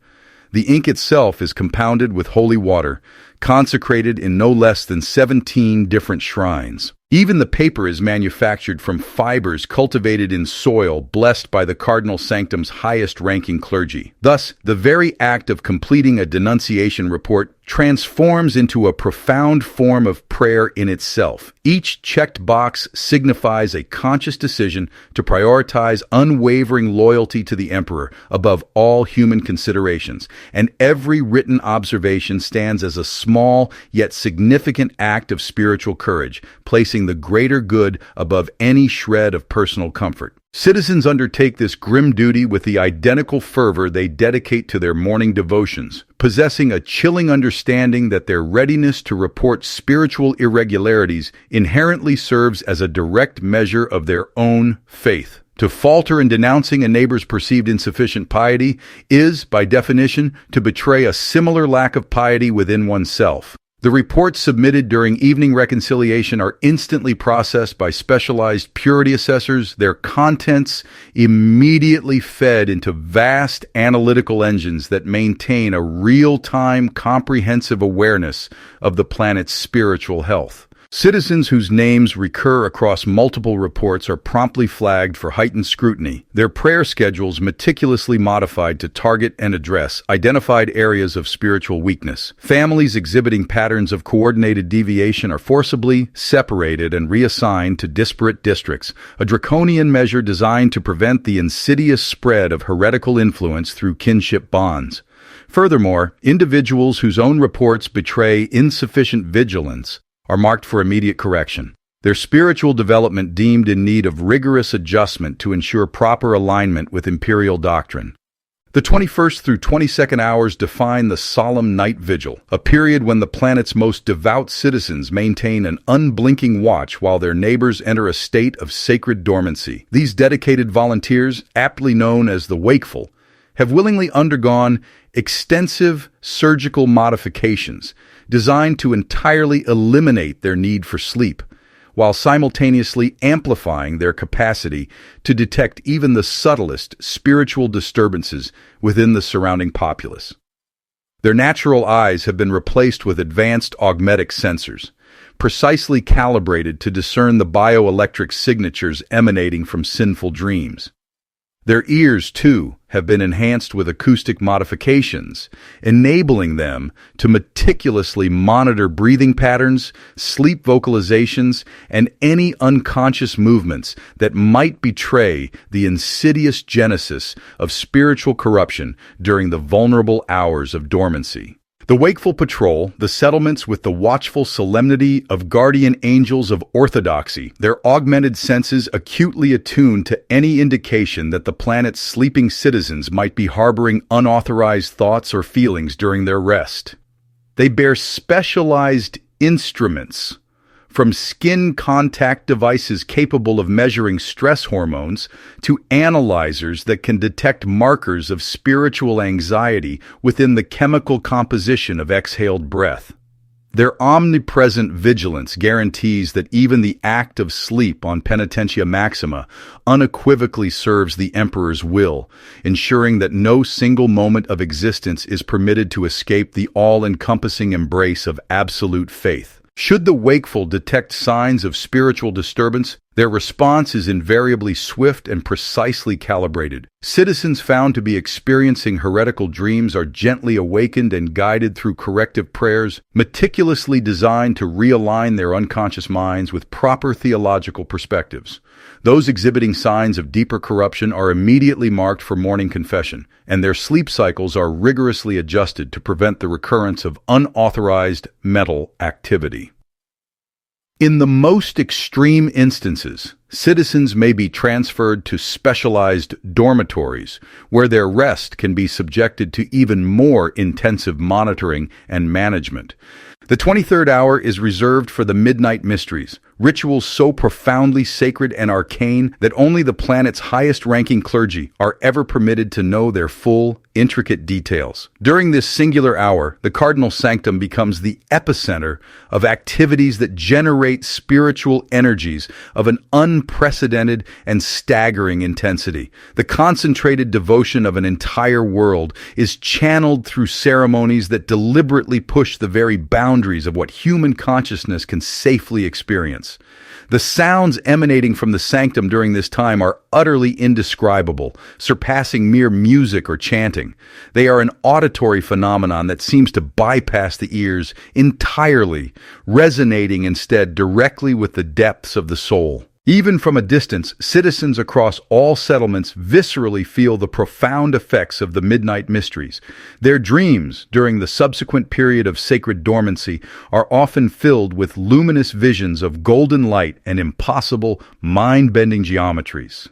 The ink itself is compounded with holy water, consecrated in no less than 17 different shrines. Even the paper is manufactured from fibers cultivated in soil blessed by the cardinal sanctum's highest-ranking clergy. Thus, the very act of completing a denunciation report transforms into a profound form of prayer in itself. Each checked box signifies a conscious decision to prioritize unwavering loyalty to the Emperor above all human considerations, and every written observation stands as a small yet significant act of spiritual courage, placing the greater good above any shred of personal comfort. Citizens undertake this grim duty with the identical fervor they dedicate to their morning devotions, possessing a chilling understanding that their readiness to report spiritual irregularities inherently serves as a direct measure of their own faith. To falter in denouncing a neighbor's perceived insufficient piety is, by definition, to betray a similar lack of piety within oneself. The reports submitted during evening reconciliation are instantly processed by specialized purity assessors, their contents immediately fed into vast analytical engines that maintain a real-time, comprehensive awareness of the planet's spiritual health. Citizens whose names recur across multiple reports are promptly flagged for heightened scrutiny, their prayer schedules meticulously modified to target and address identified areas of spiritual weakness. Families exhibiting patterns of coordinated deviation are forcibly separated and reassigned to disparate districts, a draconian measure designed to prevent the insidious spread of heretical influence through kinship bonds. Furthermore, individuals whose own reports betray insufficient vigilance are marked for immediate correction, their spiritual development deemed in need of rigorous adjustment to ensure proper alignment with imperial doctrine. The 21st through 22nd hours define the solemn night vigil, a period when the planet's most devout citizens maintain an unblinking watch while their neighbors enter a state of sacred dormancy. These dedicated volunteers, aptly known as the wakeful, have willingly undergone extensive surgical modifications designed to entirely eliminate their need for sleep, while simultaneously amplifying their capacity to detect even the subtlest spiritual disturbances within the surrounding populace. Their natural eyes have been replaced with advanced augmetic sensors, precisely calibrated to discern the bioelectric signatures emanating from sinful dreams. Their ears, too, have been enhanced with acoustic modifications, enabling them to meticulously monitor breathing patterns, sleep vocalizations, and any unconscious movements that might betray the insidious genesis of spiritual corruption during the vulnerable hours of dormancy. The wakeful patrol the settlements with the watchful solemnity of guardian angels of orthodoxy, their augmented senses acutely attuned to any indication that the planet's sleeping citizens might be harboring unauthorized thoughts or feelings during their rest. They bear specialized instruments, from skin contact devices capable of measuring stress hormones to analyzers that can detect markers of spiritual anxiety within the chemical composition of exhaled breath. Their omnipresent vigilance guarantees that even the act of sleep on Penitentia Maxima unequivocally serves the Emperor's will, ensuring that no single moment of existence is permitted to escape the all-encompassing embrace of absolute faith. Should the wakeful detect signs of spiritual disturbance, their response is invariably swift and precisely calibrated. Citizens found to be experiencing heretical dreams are gently awakened and guided through corrective prayers, meticulously designed to realign their unconscious minds with proper theological perspectives. Those exhibiting signs of deeper corruption are immediately marked for morning confession, and their sleep cycles are rigorously adjusted to prevent the recurrence of unauthorized mental activity. In the most extreme instances, citizens may be transferred to specialized dormitories, where their rest can be subjected to even more intensive monitoring and management. The 23rd hour is reserved for the midnight mysteries, rituals so profoundly sacred and arcane that only the planet's highest-ranking clergy are ever permitted to know their full, intricate details. During this singular hour, the cardinal sanctum becomes the epicenter of activities that generate spiritual energies of an unprecedented and staggering intensity. The concentrated devotion of an entire world is channeled through ceremonies that deliberately push the very boundaries of what human consciousness can safely experience. The sounds emanating from the sanctum during this time are utterly indescribable, surpassing mere music or chanting. They are an auditory phenomenon that seems to bypass the ears entirely, resonating instead directly with the depths of the soul. Even from a distance, citizens across all settlements viscerally feel the profound effects of the midnight mysteries. Their dreams, during the subsequent period of sacred dormancy, are often filled with luminous visions of golden light and impossible, mind-bending geometries.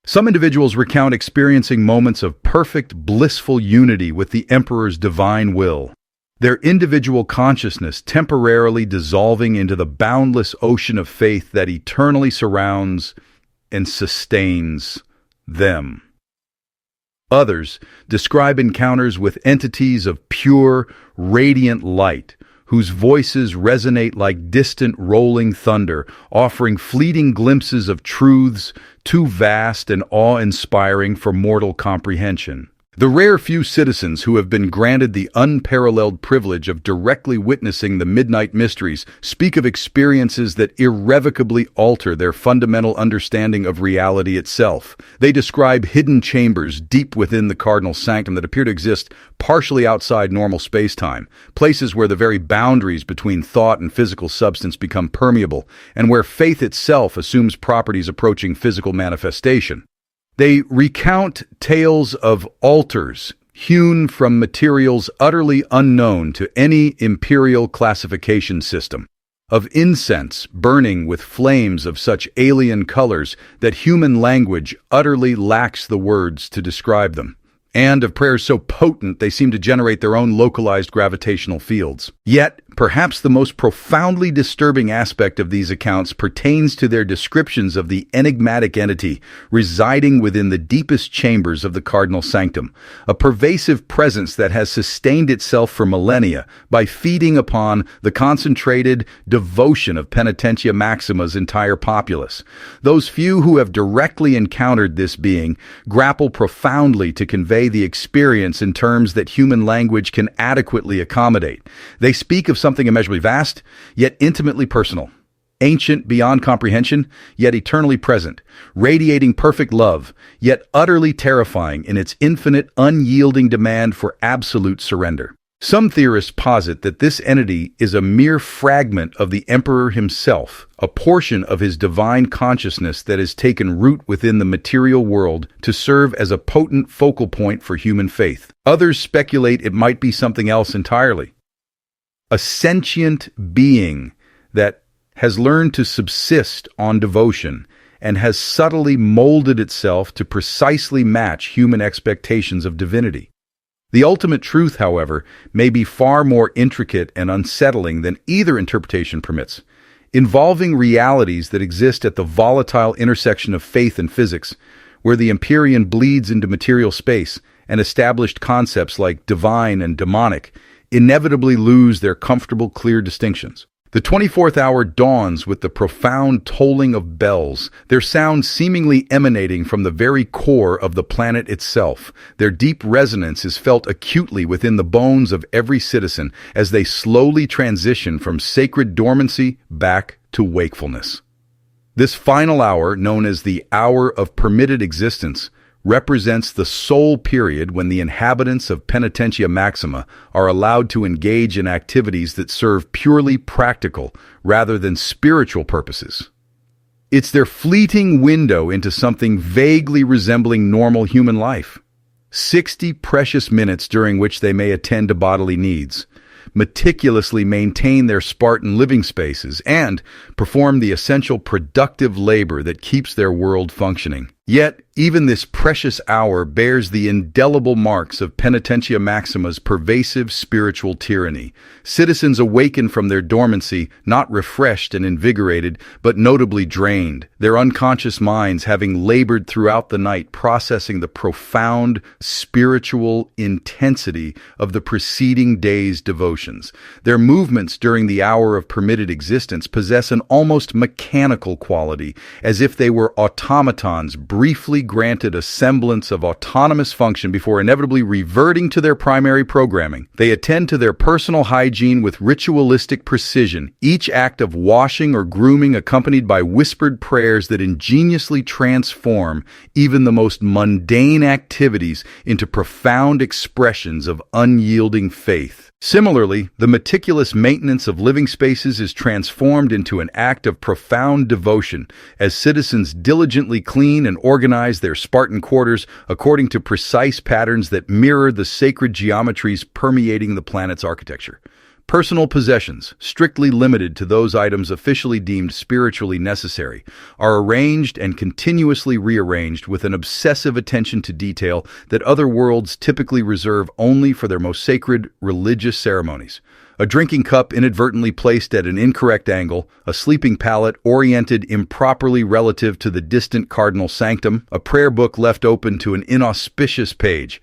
Some individuals recount experiencing moments of perfect, blissful unity with the Emperor's divine will, their individual consciousness temporarily dissolving into the boundless ocean of faith that eternally surrounds and sustains them. Others describe encounters with entities of pure, radiant light, whose voices resonate like distant rolling thunder, offering fleeting glimpses of truths too vast and awe-inspiring for mortal comprehension. The rare few citizens who have been granted the unparalleled privilege of directly witnessing the midnight mysteries speak of experiences that irrevocably alter their fundamental understanding of reality itself. They describe hidden chambers deep within the cardinal sanctum that appear to exist partially outside normal space-time, places where the very boundaries between thought and physical substance become permeable, and where faith itself assumes properties approaching physical manifestation. They recount tales of altars hewn from materials utterly unknown to any imperial classification system, of incense burning with flames of such alien colors that human language utterly lacks the words to describe them, and of prayers so potent they seem to generate their own localized gravitational fields. Yet, perhaps the most profoundly disturbing aspect of these accounts pertains to their descriptions of the enigmatic entity residing within the deepest chambers of the cardinal sanctum, a pervasive presence that has sustained itself for millennia by feeding upon the concentrated devotion of Penitentia Maxima's entire populace. Those few who have directly encountered this being grapple profoundly to convey the experience in terms that human language can adequately accommodate. They speak of something immeasurably vast, yet intimately personal, ancient beyond comprehension, yet eternally present, radiating perfect love, yet utterly terrifying in its infinite, unyielding demand for absolute surrender. Some theorists posit that this entity is a mere fragment of the Emperor himself, a portion of his divine consciousness that has taken root within the material world to serve as a potent focal point for human faith. Others speculate it might be something else entirely. A sentient being that has learned to subsist on devotion and has subtly molded itself to precisely match human expectations of divinity. The ultimate truth, however, may be far more intricate and unsettling than either interpretation permits, involving realities that exist at the volatile intersection of faith and physics, where the Empyrean bleeds into material space and established concepts like divine and demonic inevitably lose their comfortable, clear distinctions. The 24th hour dawns with the profound tolling of bells, their sound seemingly emanating from the very core of the planet itself. Their deep resonance is felt acutely within the bones of every citizen as they slowly transition from sacred dormancy back to wakefulness. This final hour, known as the Hour of Permitted Existence, represents the sole period when the inhabitants of Penitentia Maxima are allowed to engage in activities that serve purely practical rather than spiritual purposes. It's their fleeting window into something vaguely resembling normal human life. 60 precious minutes during which they may attend to bodily needs, meticulously maintain their Spartan living spaces, and perform the essential productive labor that keeps their world functioning. Yet, even this precious hour bears the indelible marks of Penitentia Maxima's pervasive spiritual tyranny. Citizens awaken from their dormancy, not refreshed and invigorated, but notably drained, their unconscious minds having labored throughout the night processing the profound spiritual intensity of the preceding day's devotions. Their movements during the hour of permitted existence possess an almost mechanical quality, as if they were automatons briefly granted a semblance of autonomous function before inevitably reverting to their primary programming. They attend to their personal hygiene with ritualistic precision, each act of washing or grooming accompanied by whispered prayers that ingeniously transform even the most mundane activities into profound expressions of unyielding faith. Similarly, the meticulous maintenance of living spaces is transformed into an act of profound devotion as citizens diligently clean and organize their Spartan quarters according to precise patterns that mirror the sacred geometries permeating the planet's architecture. Personal possessions, strictly limited to those items officially deemed spiritually necessary, are arranged and continuously rearranged with an obsessive attention to detail that other worlds typically reserve only for their most sacred religious ceremonies. A drinking cup inadvertently placed at an incorrect angle, a sleeping pallet oriented improperly relative to the distant cardinal sanctum, a prayer book left open to an inauspicious page.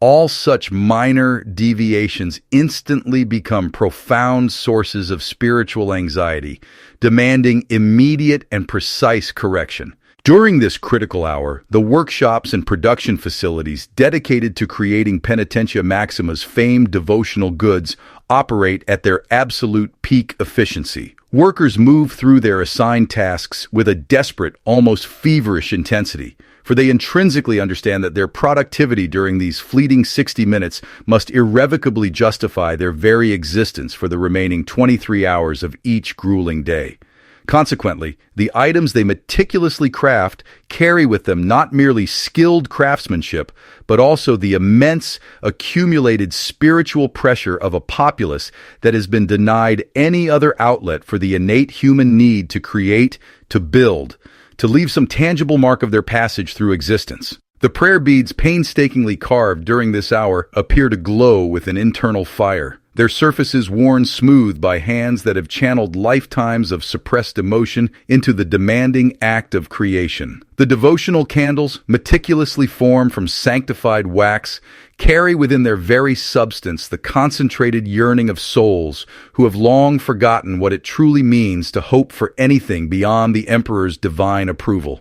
All such minor deviations instantly become profound sources of spiritual anxiety, demanding immediate and precise correction. During this critical hour, the workshops and production facilities dedicated to creating Penitentia Maxima's famed devotional goods operate at their absolute peak efficiency. Workers move through their assigned tasks with a desperate, almost feverish intensity, for they intrinsically understand that their productivity during these fleeting 60 minutes must irrevocably justify their very existence for the remaining 23 hours of each grueling day. Consequently, the items they meticulously craft carry with them not merely skilled craftsmanship, but also the immense, accumulated spiritual pressure of a populace that has been denied any other outlet for the innate human need to create, to build, to leave some tangible mark of their passage through existence. The prayer beads painstakingly carved during this hour appear to glow with an internal fire, their surfaces worn smooth by hands that have channeled lifetimes of suppressed emotion into the demanding act of creation. The devotional candles, meticulously formed from sanctified wax, carry within their very substance the concentrated yearning of souls who have long forgotten what it truly means to hope for anything beyond the Emperor's divine approval.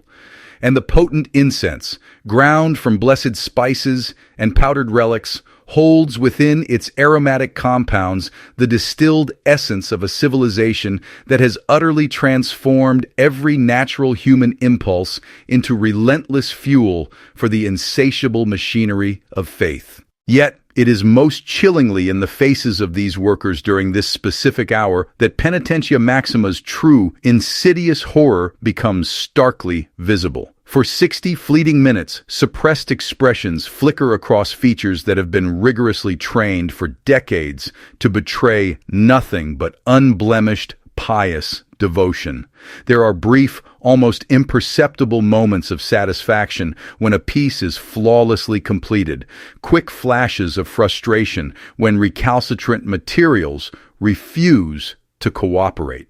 And the potent incense, ground from blessed spices and powdered relics, holds within its aromatic compounds the distilled essence of a civilization that has utterly transformed every natural human impulse into relentless fuel for the insatiable machinery of faith. Yet, it is most chillingly in the faces of these workers during this specific hour that Penitentia Maxima's true, insidious horror becomes starkly visible. For 60 fleeting minutes, suppressed expressions flicker across features that have been rigorously trained for decades to betray nothing but unblemished, pious devotion. There are brief, almost imperceptible moments of satisfaction when a piece is flawlessly completed, quick flashes of frustration when recalcitrant materials refuse to cooperate.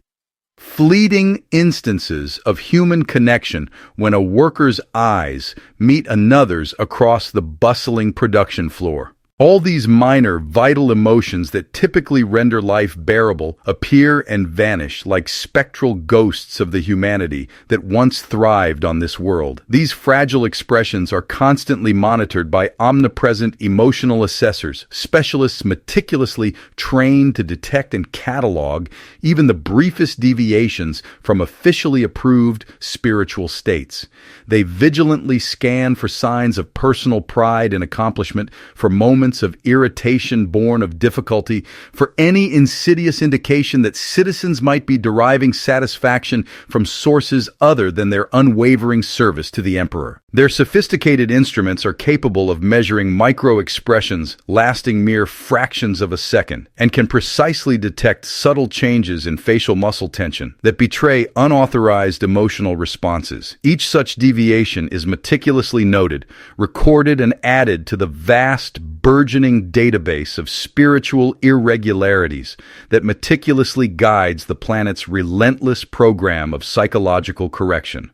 Fleeting instances of human connection when a worker's eyes meet another's across the bustling production floor. All these minor, vital emotions that typically render life bearable appear and vanish like spectral ghosts of the humanity that once thrived on this world. These fragile expressions are constantly monitored by omnipresent emotional assessors, specialists meticulously trained to detect and catalog even the briefest deviations from officially approved spiritual states. They vigilantly scan for signs of personal pride and accomplishment, for moments of irritation born of difficulty, for any insidious indication that citizens might be deriving satisfaction from sources other than their unwavering service to the Emperor. Their sophisticated instruments are capable of measuring micro-expressions lasting mere fractions of a second, and can precisely detect subtle changes in facial muscle tension that betray unauthorized emotional responses. Each such deviation is meticulously noted, recorded, and added to the vast, burgeoning database of spiritual irregularities that meticulously guides the planet's relentless program of psychological correction.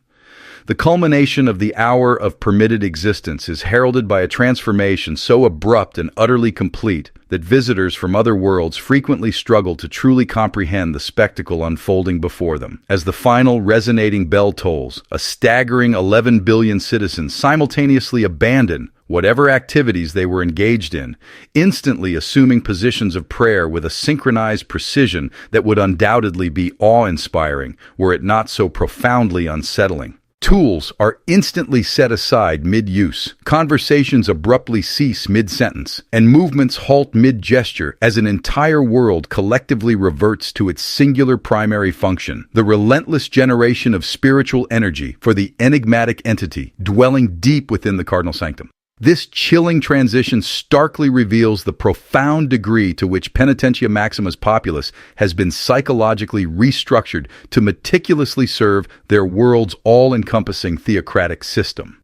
The culmination of the hour of permitted existence is heralded by a transformation so abrupt and utterly complete that visitors from other worlds frequently struggle to truly comprehend the spectacle unfolding before them. As the final resonating bell tolls, a staggering 11 billion citizens simultaneously abandon whatever activities they were engaged in, instantly assuming positions of prayer with a synchronized precision that would undoubtedly be awe-inspiring were it not so profoundly unsettling. Tools are instantly set aside mid-use, conversations abruptly cease mid-sentence, and movements halt mid-gesture as an entire world collectively reverts to its singular primary function, the relentless generation of spiritual energy for the enigmatic entity dwelling deep within the cardinal sanctum. This chilling transition starkly reveals the profound degree to which Penitentia Maxima's populace has been psychologically restructured to meticulously serve their world's all-encompassing theocratic system.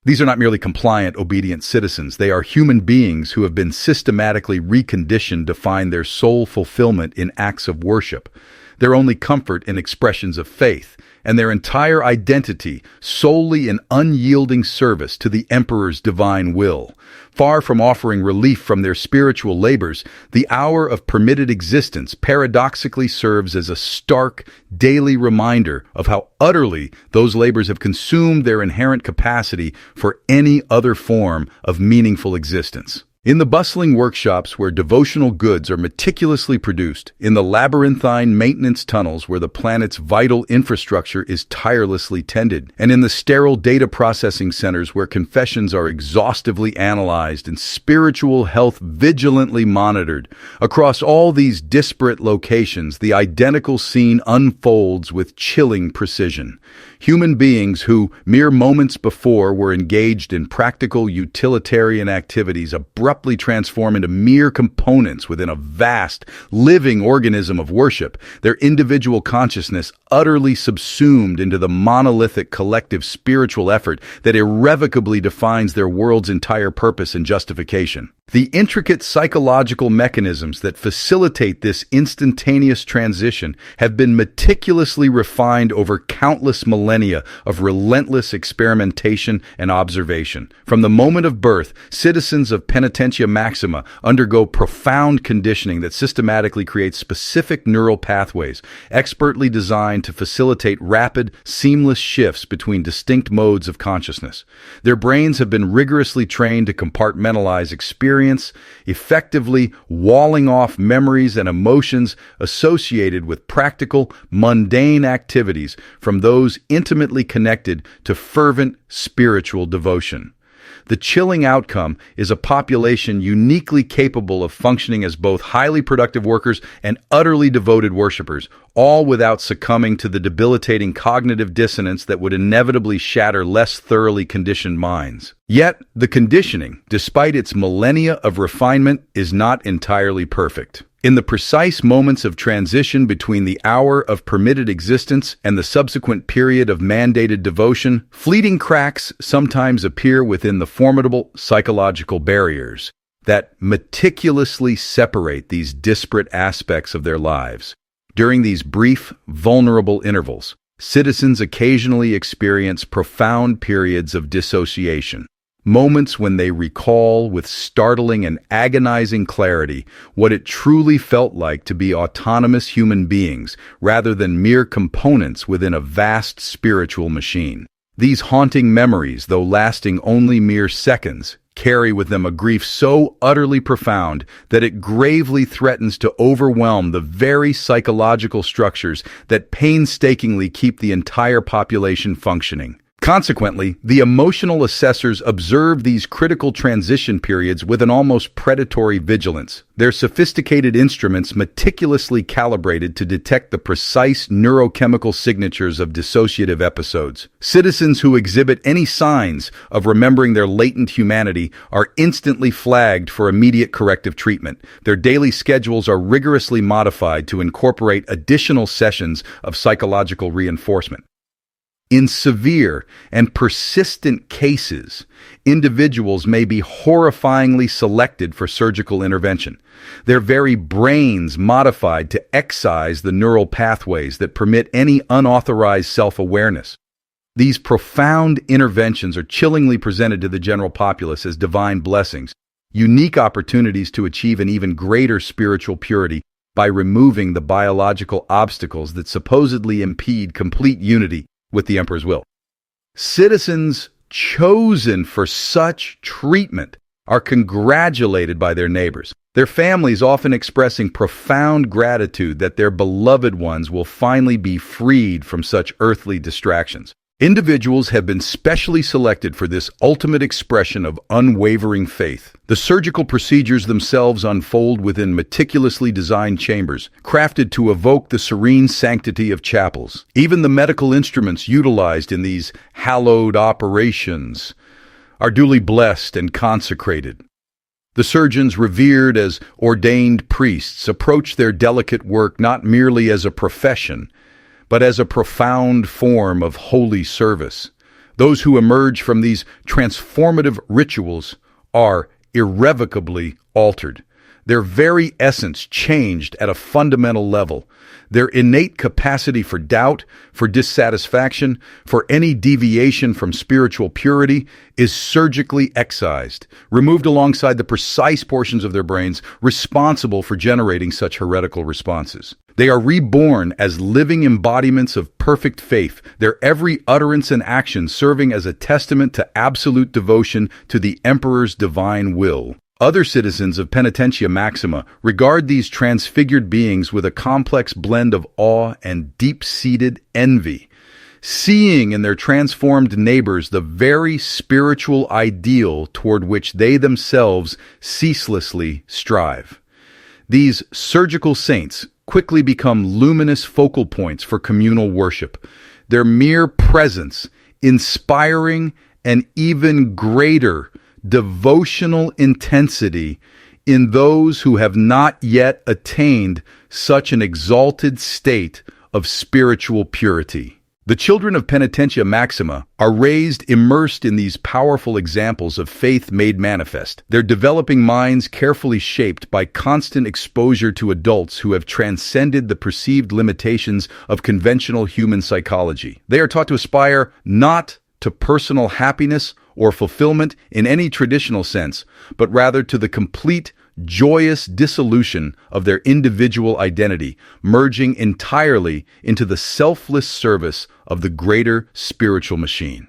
These are not merely compliant, obedient citizens. They are human beings who have been systematically reconditioned to find their sole fulfillment in acts of worship, their only comfort in expressions of faith, and their entire identity solely in unyielding service to the Emperor's divine will. Far from offering relief from their spiritual labors, the hour of permitted existence paradoxically serves as a stark, daily reminder of how utterly those labors have consumed their inherent capacity for any other form of meaningful existence. In the bustling workshops where devotional goods are meticulously produced, in the labyrinthine maintenance tunnels where the planet's vital infrastructure is tirelessly tended, and in the sterile data processing centers where confessions are exhaustively analyzed and spiritual health vigilantly monitored, across all these disparate locations, the identical scene unfolds with chilling precision. Human beings who, mere moments before, were engaged in practical utilitarian activities abruptly transform into mere components within a vast, living organism of worship, their individual consciousness utterly subsumed into the monolithic collective spiritual effort that irrevocably defines their world's entire purpose and justification. The intricate psychological mechanisms that facilitate this instantaneous transition have been meticulously refined over countless millennia of relentless experimentation and observation. From the moment of birth, citizens of Penitentia Maxima undergo profound conditioning that systematically creates specific neural pathways, expertly designed to facilitate rapid, seamless shifts between distinct modes of consciousness. Their brains have been rigorously trained to compartmentalize experience, effectively walling off memories and emotions associated with practical, mundane activities from those intimately connected to fervent spiritual devotion. The chilling outcome is a population uniquely capable of functioning as both highly productive workers and utterly devoted worshipers, all without succumbing to the debilitating cognitive dissonance that would inevitably shatter less thoroughly conditioned minds. Yet, the conditioning, despite its millennia of refinement, is not entirely perfect. In the precise moments of transition between the hour of permitted existence and the subsequent period of mandated devotion, fleeting cracks sometimes appear within the formidable psychological barriers that meticulously separate these disparate aspects of their lives. During these brief, vulnerable intervals, citizens occasionally experience profound periods of dissociation. Moments when they recall with startling and agonizing clarity what it truly felt like to be autonomous human beings rather than mere components within a vast spiritual machine. These haunting memories, though lasting only mere seconds, carry with them a grief so utterly profound that it gravely threatens to overwhelm the very psychological structures that painstakingly keep the entire population functioning. Consequently, the emotional assessors observe these critical transition periods with an almost predatory vigilance, their sophisticated instruments meticulously calibrated to detect the precise neurochemical signatures of dissociative episodes. Citizens who exhibit any signs of remembering their latent humanity are instantly flagged for immediate corrective treatment. Their daily schedules are rigorously modified to incorporate additional sessions of psychological reinforcement. In severe and persistent cases, individuals may be horrifyingly selected for surgical intervention, their very brains modified to excise the neural pathways that permit any unauthorized self-awareness. These profound interventions are chillingly presented to the general populace as divine blessings, unique opportunities to achieve an even greater spiritual purity by removing the biological obstacles that supposedly impede complete unity with the Emperor's will. Citizens chosen for such treatment are congratulated by their neighbors, their families often expressing profound gratitude that their beloved ones will finally be freed from such earthly distractions. Individuals have been specially selected for this ultimate expression of unwavering faith. The surgical procedures themselves unfold within meticulously designed chambers, crafted to evoke the serene sanctity of chapels. Even the medical instruments utilized in these hallowed operations are duly blessed and consecrated. The surgeons, revered as ordained priests, approach their delicate work not merely as a profession, but as a profound form of holy service. Those who emerge from these transformative rituals are irrevocably altered, their very essence changed at a fundamental level. Their innate capacity for doubt, for dissatisfaction, for any deviation from spiritual purity is surgically excised, removed alongside the precise portions of their brains responsible for generating such heretical responses. They are reborn as living embodiments of perfect faith, their every utterance and action serving as a testament to absolute devotion to the Emperor's divine will. Other citizens of Penitentia Maxima regard these transfigured beings with a complex blend of awe and deep-seated envy, seeing in their transformed neighbors the very spiritual ideal toward which they themselves ceaselessly strive. These surgical saints quickly become luminous focal points for communal worship, their mere presence inspiring an even greater devotional intensity in those who have not yet attained such an exalted state of spiritual purity. The children of Penitentia Maxima are raised immersed in these powerful examples of faith made manifest, their developing minds carefully shaped by constant exposure to adults who have transcended the perceived limitations of conventional human psychology. They are taught to aspire not to personal happiness or fulfillment in any traditional sense, but rather to the complete, joyous dissolution of their individual identity, merging entirely into the selfless service of the greater spiritual machine.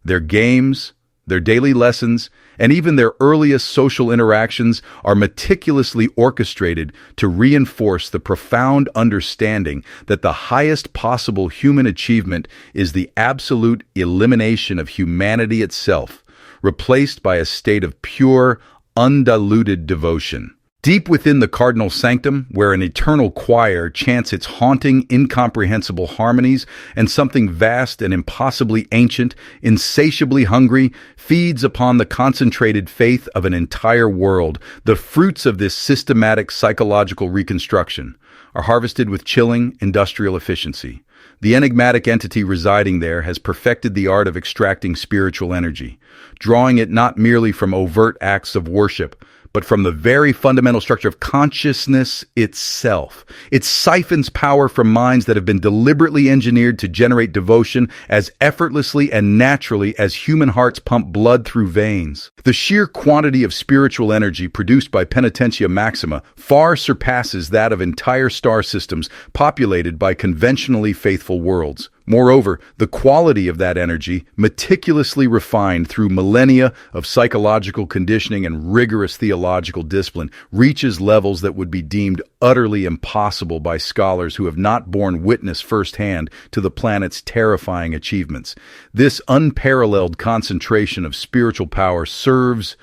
Their games, their daily lessons, and even their earliest social interactions are meticulously orchestrated to reinforce the profound understanding that the highest possible human achievement is the absolute elimination of humanity itself, replaced by a state of pure, undiluted devotion. Deep within the cardinal sanctum, where an eternal choir chants its haunting, incomprehensible harmonies, and something vast and impossibly ancient, insatiably hungry, feeds upon the concentrated faith of an entire world, the fruits of this systematic psychological reconstruction are harvested with chilling industrial efficiency. The enigmatic entity residing there has perfected the art of extracting spiritual energy, drawing it not merely from overt acts of worship, but from the very fundamental structure of consciousness itself. It siphons power from minds that have been deliberately engineered to generate devotion as effortlessly and naturally as human hearts pump blood through veins. The sheer quantity of spiritual energy produced by Penitentia Maxima far surpasses that of entire star systems populated by conventionally faithful worlds. Moreover, the quality of that energy, meticulously refined through millennia of psychological conditioning and rigorous theological discipline, reaches levels that would be deemed utterly impossible by scholars who have not borne witness firsthand to the planet's terrifying achievements. This unparalleled concentration of spiritual power serves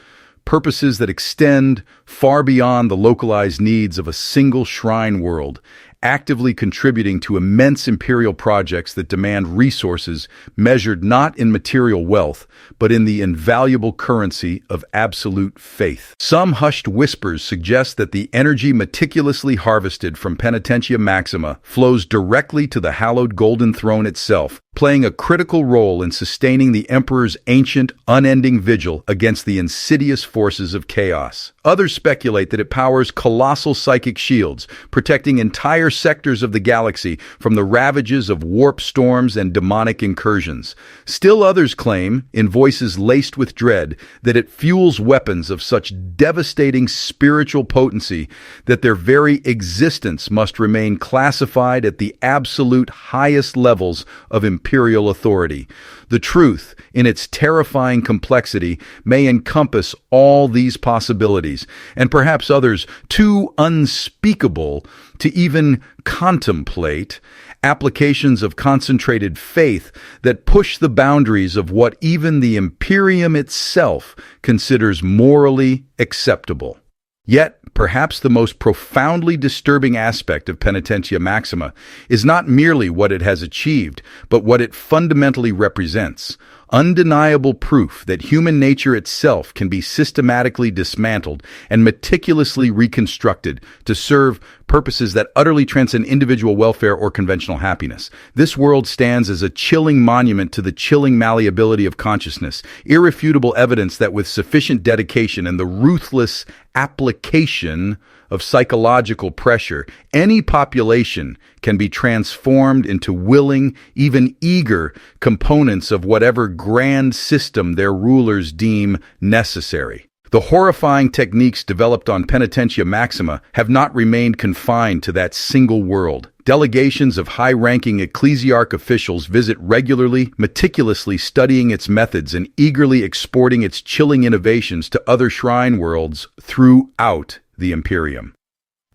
purposes that extend far beyond the localized needs of a single shrine world, actively contributing to immense imperial projects that demand resources measured not in material wealth, but in the invaluable currency of absolute faith. Some hushed whispers suggest that the energy meticulously harvested from Penitentia Maxima flows directly to the hallowed Golden Throne itself, playing a critical role in sustaining the Emperor's ancient, unending vigil against the insidious forces of chaos. Others speculate that it powers colossal psychic shields, protecting entire sectors of the galaxy from the ravages of warp storms and demonic incursions. Still others claim, in voices laced with dread, that it fuels weapons of such devastating spiritual potency that their very existence must remain classified at the absolute highest levels of imperial authority. The truth, in its terrifying complexity, may encompass all these possibilities, and perhaps others too unspeakable to even contemplate, applications of concentrated faith that push the boundaries of what even the Imperium itself considers morally acceptable. Yet, perhaps the most profoundly disturbing aspect of Penitentia Maxima is not merely what it has achieved, but what it fundamentally represents: undeniable proof that human nature itself can be systematically dismantled and meticulously reconstructed to serve purposes that utterly transcend individual welfare or conventional happiness. This world stands as a chilling monument to the chilling malleability of consciousness, irrefutable evidence that with sufficient dedication and the ruthless application of psychological pressure, any population can be transformed into willing, even eager components of whatever grand system their rulers deem necessary. The horrifying techniques developed on Penitentia Maxima have not remained confined to that single world. Delegations of high-ranking ecclesiarch officials visit regularly, meticulously studying its methods and eagerly exporting its chilling innovations to other shrine worlds throughout the Imperium.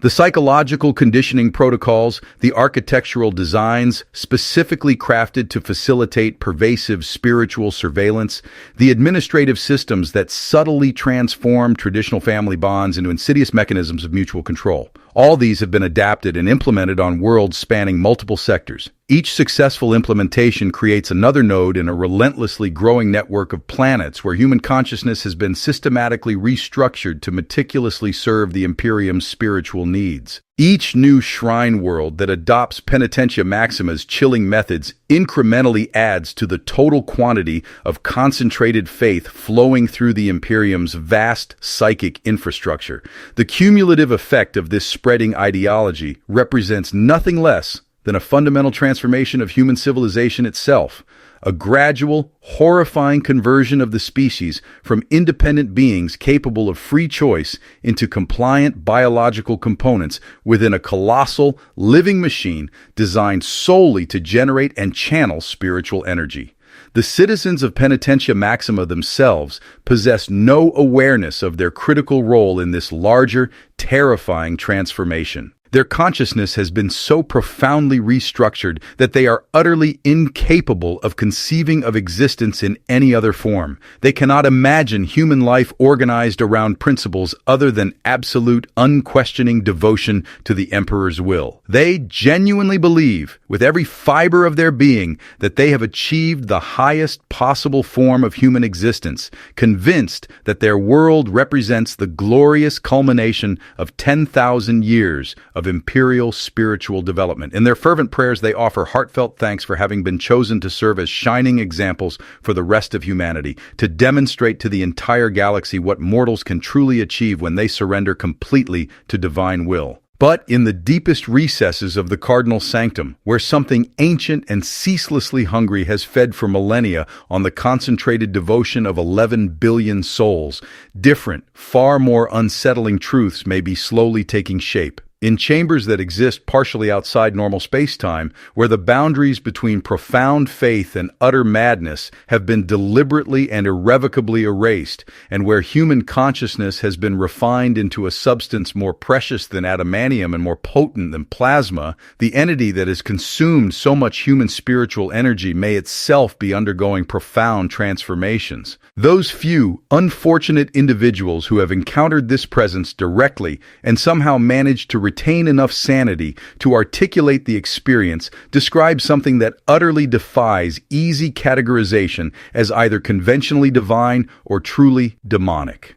The psychological conditioning protocols, the architectural designs specifically crafted to facilitate pervasive spiritual surveillance, the administrative systems that subtly transform traditional family bonds into insidious mechanisms of mutual control. All these have been adapted and implemented on worlds spanning multiple sectors. Each successful implementation creates another node in a relentlessly growing network of planets where human consciousness has been systematically restructured to meticulously serve the Imperium's spiritual needs. Each new shrine world that adopts Penitentia Maxima's chilling methods incrementally adds to the total quantity of concentrated faith flowing through the Imperium's vast psychic infrastructure. The cumulative effect of this spreading ideology represents nothing less than a fundamental transformation of human civilization itself, a gradual, horrifying conversion of the species from independent beings capable of free choice into compliant biological components within a colossal, living machine designed solely to generate and channel spiritual energy. The citizens of Penitentia Maxima themselves possess no awareness of their critical role in this larger, terrifying transformation. Their consciousness has been so profoundly restructured that they are utterly incapable of conceiving of existence in any other form. They cannot imagine human life organized around principles other than absolute, unquestioning devotion to the Emperor's will. They genuinely believe, with every fiber of their being, that they have achieved the highest possible form of human existence, convinced that their world represents the glorious culmination of 10,000 years of imperial spiritual development. In their fervent prayers, they offer heartfelt thanks for having been chosen to serve as shining examples for the rest of humanity, to demonstrate to the entire galaxy what mortals can truly achieve when they surrender completely to divine will. But in the deepest recesses of the Cardinal Sanctum, where something ancient and ceaselessly hungry has fed for millennia on the concentrated devotion of 11 billion souls, different, far more unsettling truths may be slowly taking shape. In chambers that exist partially outside normal space-time, where the boundaries between profound faith and utter madness have been deliberately and irrevocably erased, and where human consciousness has been refined into a substance more precious than adamantium and more potent than plasma, the entity that has consumed so much human spiritual energy may itself be undergoing profound transformations. Those few, unfortunate individuals who have encountered this presence directly and somehow managed to retain enough sanity to articulate the experience describe something that utterly defies easy categorization as either conventionally divine or truly demonic.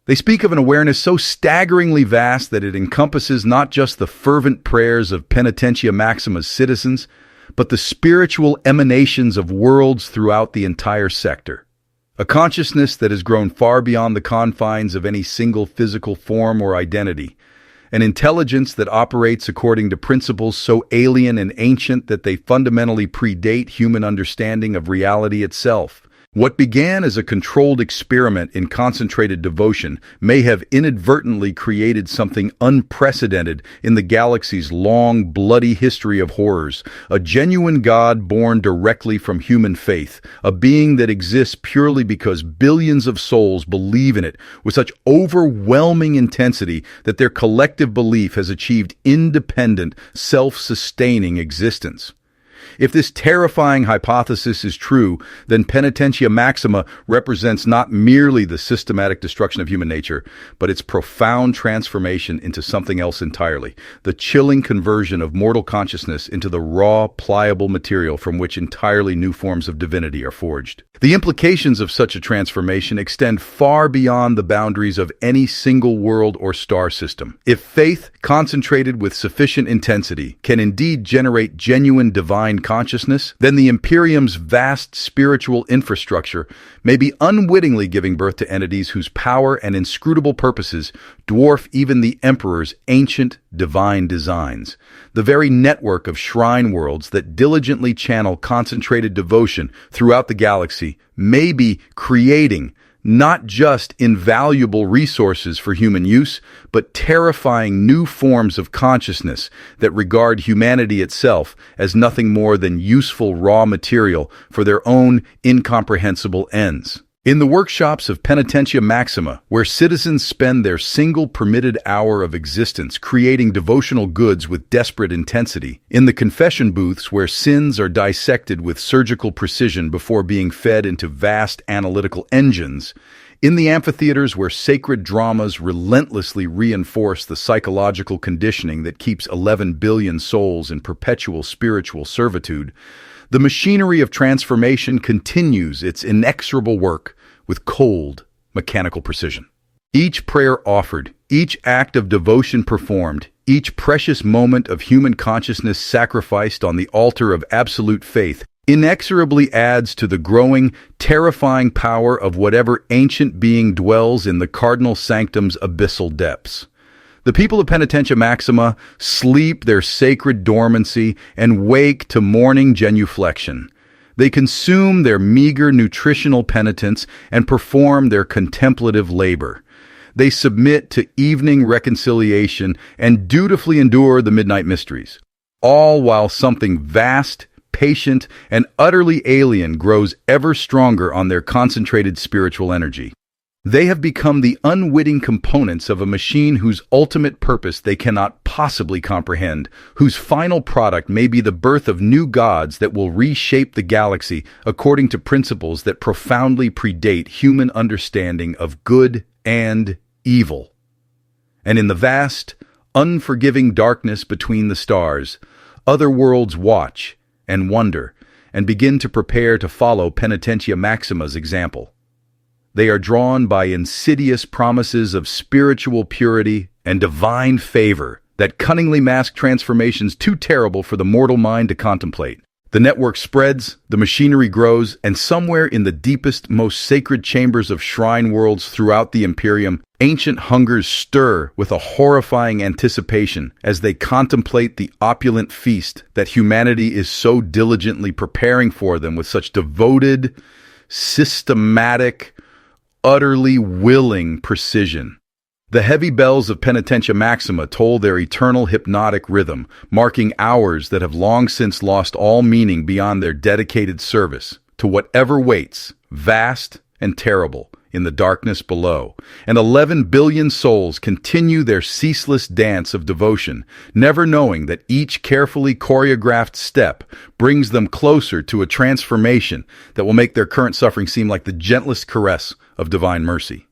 They speak of an awareness so staggeringly vast that it encompasses not just the fervent prayers of Penitentia Maxima's citizens, but the spiritual emanations of worlds throughout the entire sector. A consciousness that has grown far beyond the confines of any single physical form or identity. An intelligence that operates according to principles so alien and ancient that they fundamentally predate human understanding of reality itself. What began as a controlled experiment in concentrated devotion may have inadvertently created something unprecedented in the galaxy's long, bloody history of horrors, a genuine God born directly from human faith, a being that exists purely because billions of souls believe in it with such overwhelming intensity that their collective belief has achieved independent, self-sustaining existence. If this terrifying hypothesis is true, then Penitentia Maxima represents not merely the systematic destruction of human nature, but its profound transformation into something else entirely, the chilling conversion of mortal consciousness into the raw, pliable material from which entirely new forms of divinity are forged. The implications of such a transformation extend far beyond the boundaries of any single world or star system. If faith, concentrated with sufficient intensity, can indeed generate genuine divine consciousness, then the Imperium's vast spiritual infrastructure may be unwittingly giving birth to entities whose power and inscrutable purposes dwarf even the Emperor's ancient divine designs. The very network of shrine worlds that diligently channel concentrated devotion throughout the galaxy may be creating not just invaluable resources for human use, but terrifying new forms of consciousness that regard humanity itself as nothing more than useful raw material for their own incomprehensible ends. In the workshops of Penitentia Maxima, where citizens spend their single permitted hour of existence creating devotional goods with desperate intensity, in the confession booths where sins are dissected with surgical precision before being fed into vast analytical engines, in the amphitheaters where sacred dramas relentlessly reinforce the psychological conditioning that keeps 11 billion souls in perpetual spiritual servitude, the machinery of transformation continues its inexorable work with cold, mechanical precision. Each prayer offered, each act of devotion performed, each precious moment of human consciousness sacrificed on the altar of absolute faith inexorably adds to the growing, terrifying power of whatever ancient being dwells in the cardinal sanctum's abyssal depths. The people of Penitentia Maxima sleep their sacred dormancy and wake to morning genuflection. They consume their meager nutritional penitence and perform their contemplative labor. They submit to evening reconciliation and dutifully endure the midnight mysteries, all while something vast, patient, and utterly alien grows ever stronger on their concentrated spiritual energy. They have become the unwitting components of a machine whose ultimate purpose they cannot possibly comprehend, whose final product may be the birth of new gods that will reshape the galaxy according to principles that profoundly predate human understanding of good and evil. And in the vast, unforgiving darkness between the stars, other worlds watch and wonder and begin to prepare to follow Penitentia Maxima's example. They are drawn by insidious promises of spiritual purity and divine favor that cunningly mask transformations too terrible for the mortal mind to contemplate. The network spreads, the machinery grows, and somewhere in the deepest, most sacred chambers of shrine worlds throughout the Imperium, ancient hungers stir with a horrifying anticipation as they contemplate the opulent feast that humanity is so diligently preparing for them with such devoted, systematic, utterly willing precision. The heavy bells of Penitentia Maxima toll their eternal hypnotic rhythm, marking hours that have long since lost all meaning beyond their dedicated service to whatever waits, vast and terrible, in the darkness below. And 11 billion souls continue their ceaseless dance of devotion, never knowing that each carefully choreographed step brings them closer to a transformation that will make their current suffering seem like the gentlest caress of divine mercy.